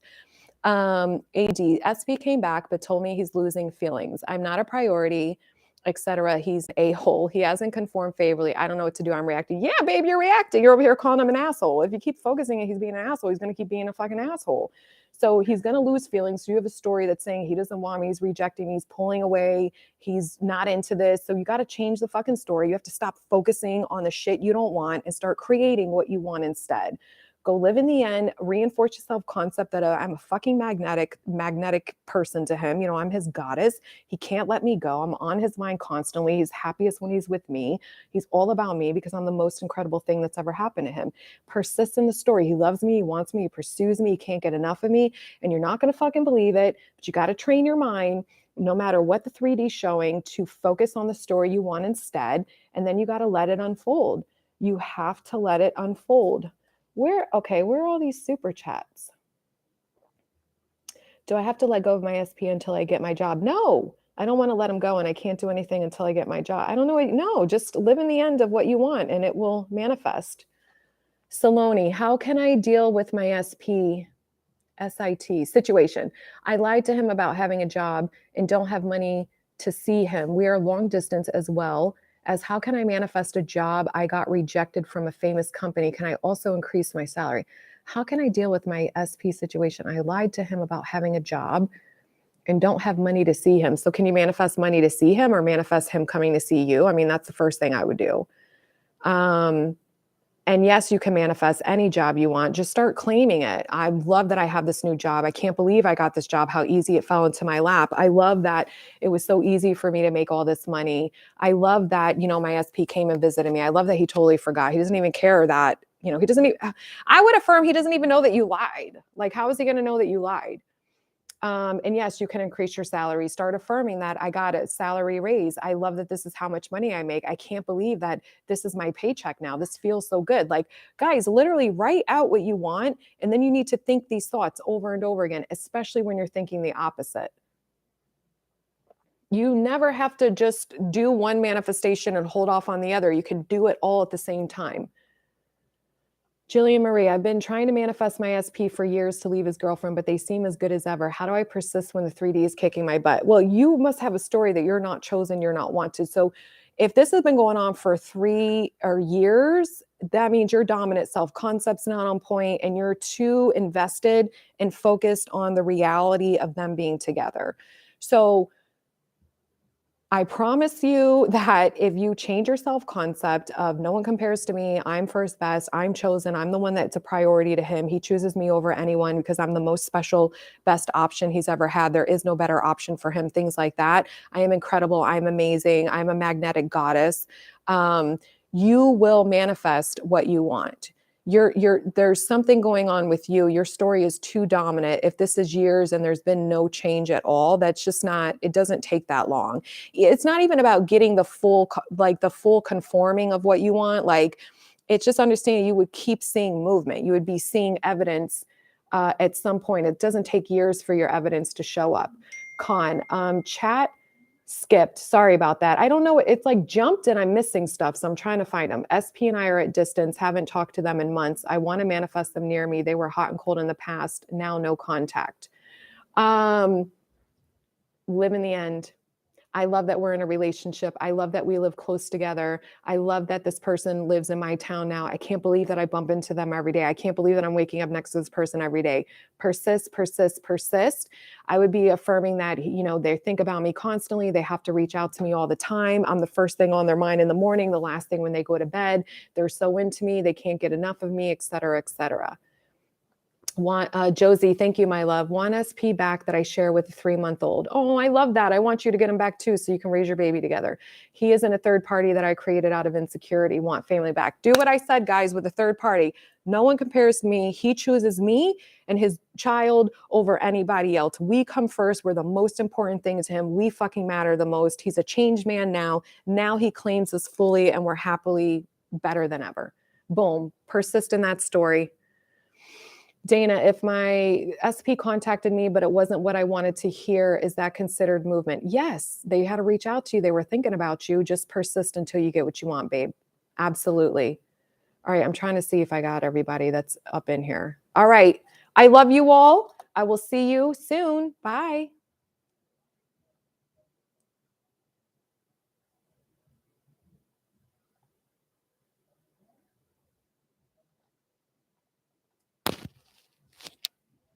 AD, SP came back but told me he's losing feelings. I'm not a priority, etc. He's a-hole. He hasn't conformed favorably. I don't know what to do. I'm reacting. Yeah, babe, you're reacting. You're over here calling him an asshole. If you keep focusing on he's being an asshole, he's going to keep being a fucking asshole. So he's going to lose feelings. So you have a story that's saying he doesn't want me, he's rejecting me, he's pulling away, he's not into this. So you got to change the fucking story. You have to stop focusing on the shit you don't want and start creating what you want instead. Go live in the end, reinforce your self-concept that I'm a fucking magnetic person to him. I'm his goddess. He can't let me go. I'm on his mind constantly. He's happiest when he's with me. He's all about me because I'm the most incredible thing that's ever happened to him. Persist in the story. He loves me. He wants me. He pursues me. He can't get enough of me. And you're not going to fucking believe it, but you got to train your mind, no matter what the 3D showing, to focus on the story you want instead. And then you got to let it unfold. You have to let it unfold. Where are all these super chats? Do I have to let go of my SP until I get my job? No, I don't want to let him go and I can't do anything until I get my job. I don't know. No, just live in the end of what you want and it will manifest. Saloni, how can I deal with my SIT situation? I lied to him about having a job and don't have money to see him. We are long distance as well. As how can I manifest a job? I got rejected from a famous company. Can I also increase my salary? How can I deal with my SP situation? I lied to him about having a job and don't have money to see him. So can you manifest money to see him or manifest him coming to see you? I mean, that's the first thing I would do. And yes, you can manifest any job you want. Just start claiming it. I love that I have this new job. I can't believe I got this job, how easy it fell into my lap. I love that it was so easy for me to make all this money. I love that, my SP came and visited me. I love that he totally forgot. He doesn't even care that, he doesn't even, I would affirm he doesn't even know that you lied. Like, how is he going to know that you lied? And yes, you can increase your salary. Start affirming that I got a salary raise. I love that this is how much money I make. I can't believe that this is my paycheck now. This feels so good. Like, guys, literally write out what you want. And then you need to think these thoughts over and over again, especially when you're thinking the opposite. You never have to just do one manifestation and hold off on the other. You can do it all at the same time. Jillian Marie, I've been trying to manifest my SP for years to leave his girlfriend, but they seem as good as ever. How do I persist when the 3D is kicking my butt? Well, you must have a story that you're not chosen, you're not wanted. So if this has been going on for 3 or years, that means your dominant self-concept's not on point and you're too invested and focused on the reality of them being together. So I promise you that if you change your self-concept of no one compares to me, I'm first best, I'm chosen, I'm the one that's a priority to him. He chooses me over anyone because I'm the most special, best option he's ever had. There is no better option for him, things like that. I am incredible. I'm amazing. I'm a magnetic goddess. You will manifest what you want. There's something going on with you. Your story is too dominant. If this is years and there's been no change at all, that's just not, it doesn't take that long. It's not even about getting the full conforming of what you want. Like, it's just understanding you would keep seeing movement. You would be seeing evidence at some point. It doesn't take years for your evidence to show up. Chat skipped. Sorry about that. I don't know. It's like jumped and I'm missing stuff. So I'm trying to find them. SP and I are at distance. Haven't talked to them in months. I want to manifest them near me. They were hot and cold in the past. Now no contact. Live in the end. I love that we're in a relationship. I love that we live close together. I love that this person lives in my town now. I can't believe that I bump into them every day. I can't believe that I'm waking up next to this person every day. Persist, persist, persist. I would be affirming that, you know, they think about me constantly. They have to reach out to me all the time. I'm the first thing on their mind in the morning, the last thing when they go to bed. They're so into me. They can't get enough of me, et cetera, et cetera. Josie, thank you, my love. Want SP back that I share with a 3-month-old. Oh, I love that. I want you to get him back too, so you can raise your baby together. He isn't a third party that I created out of insecurity. Want family back. Do what I said, guys, with a third party. No one compares to me. He chooses me and his child over anybody else. We come first. We're the most important thing to him. We fucking matter the most. He's a changed man now. Now he claims us fully and we're happily better than ever. Boom. Persist in that story. Dana, if my SP contacted me, but it wasn't what I wanted to hear, is that considered movement? Yes, they had to reach out to you. They were thinking about you. Just persist until you get what you want, babe. Absolutely. All right, I'm trying to see if I got everybody that's up in here. All right, I love you all. I will see you soon. Bye.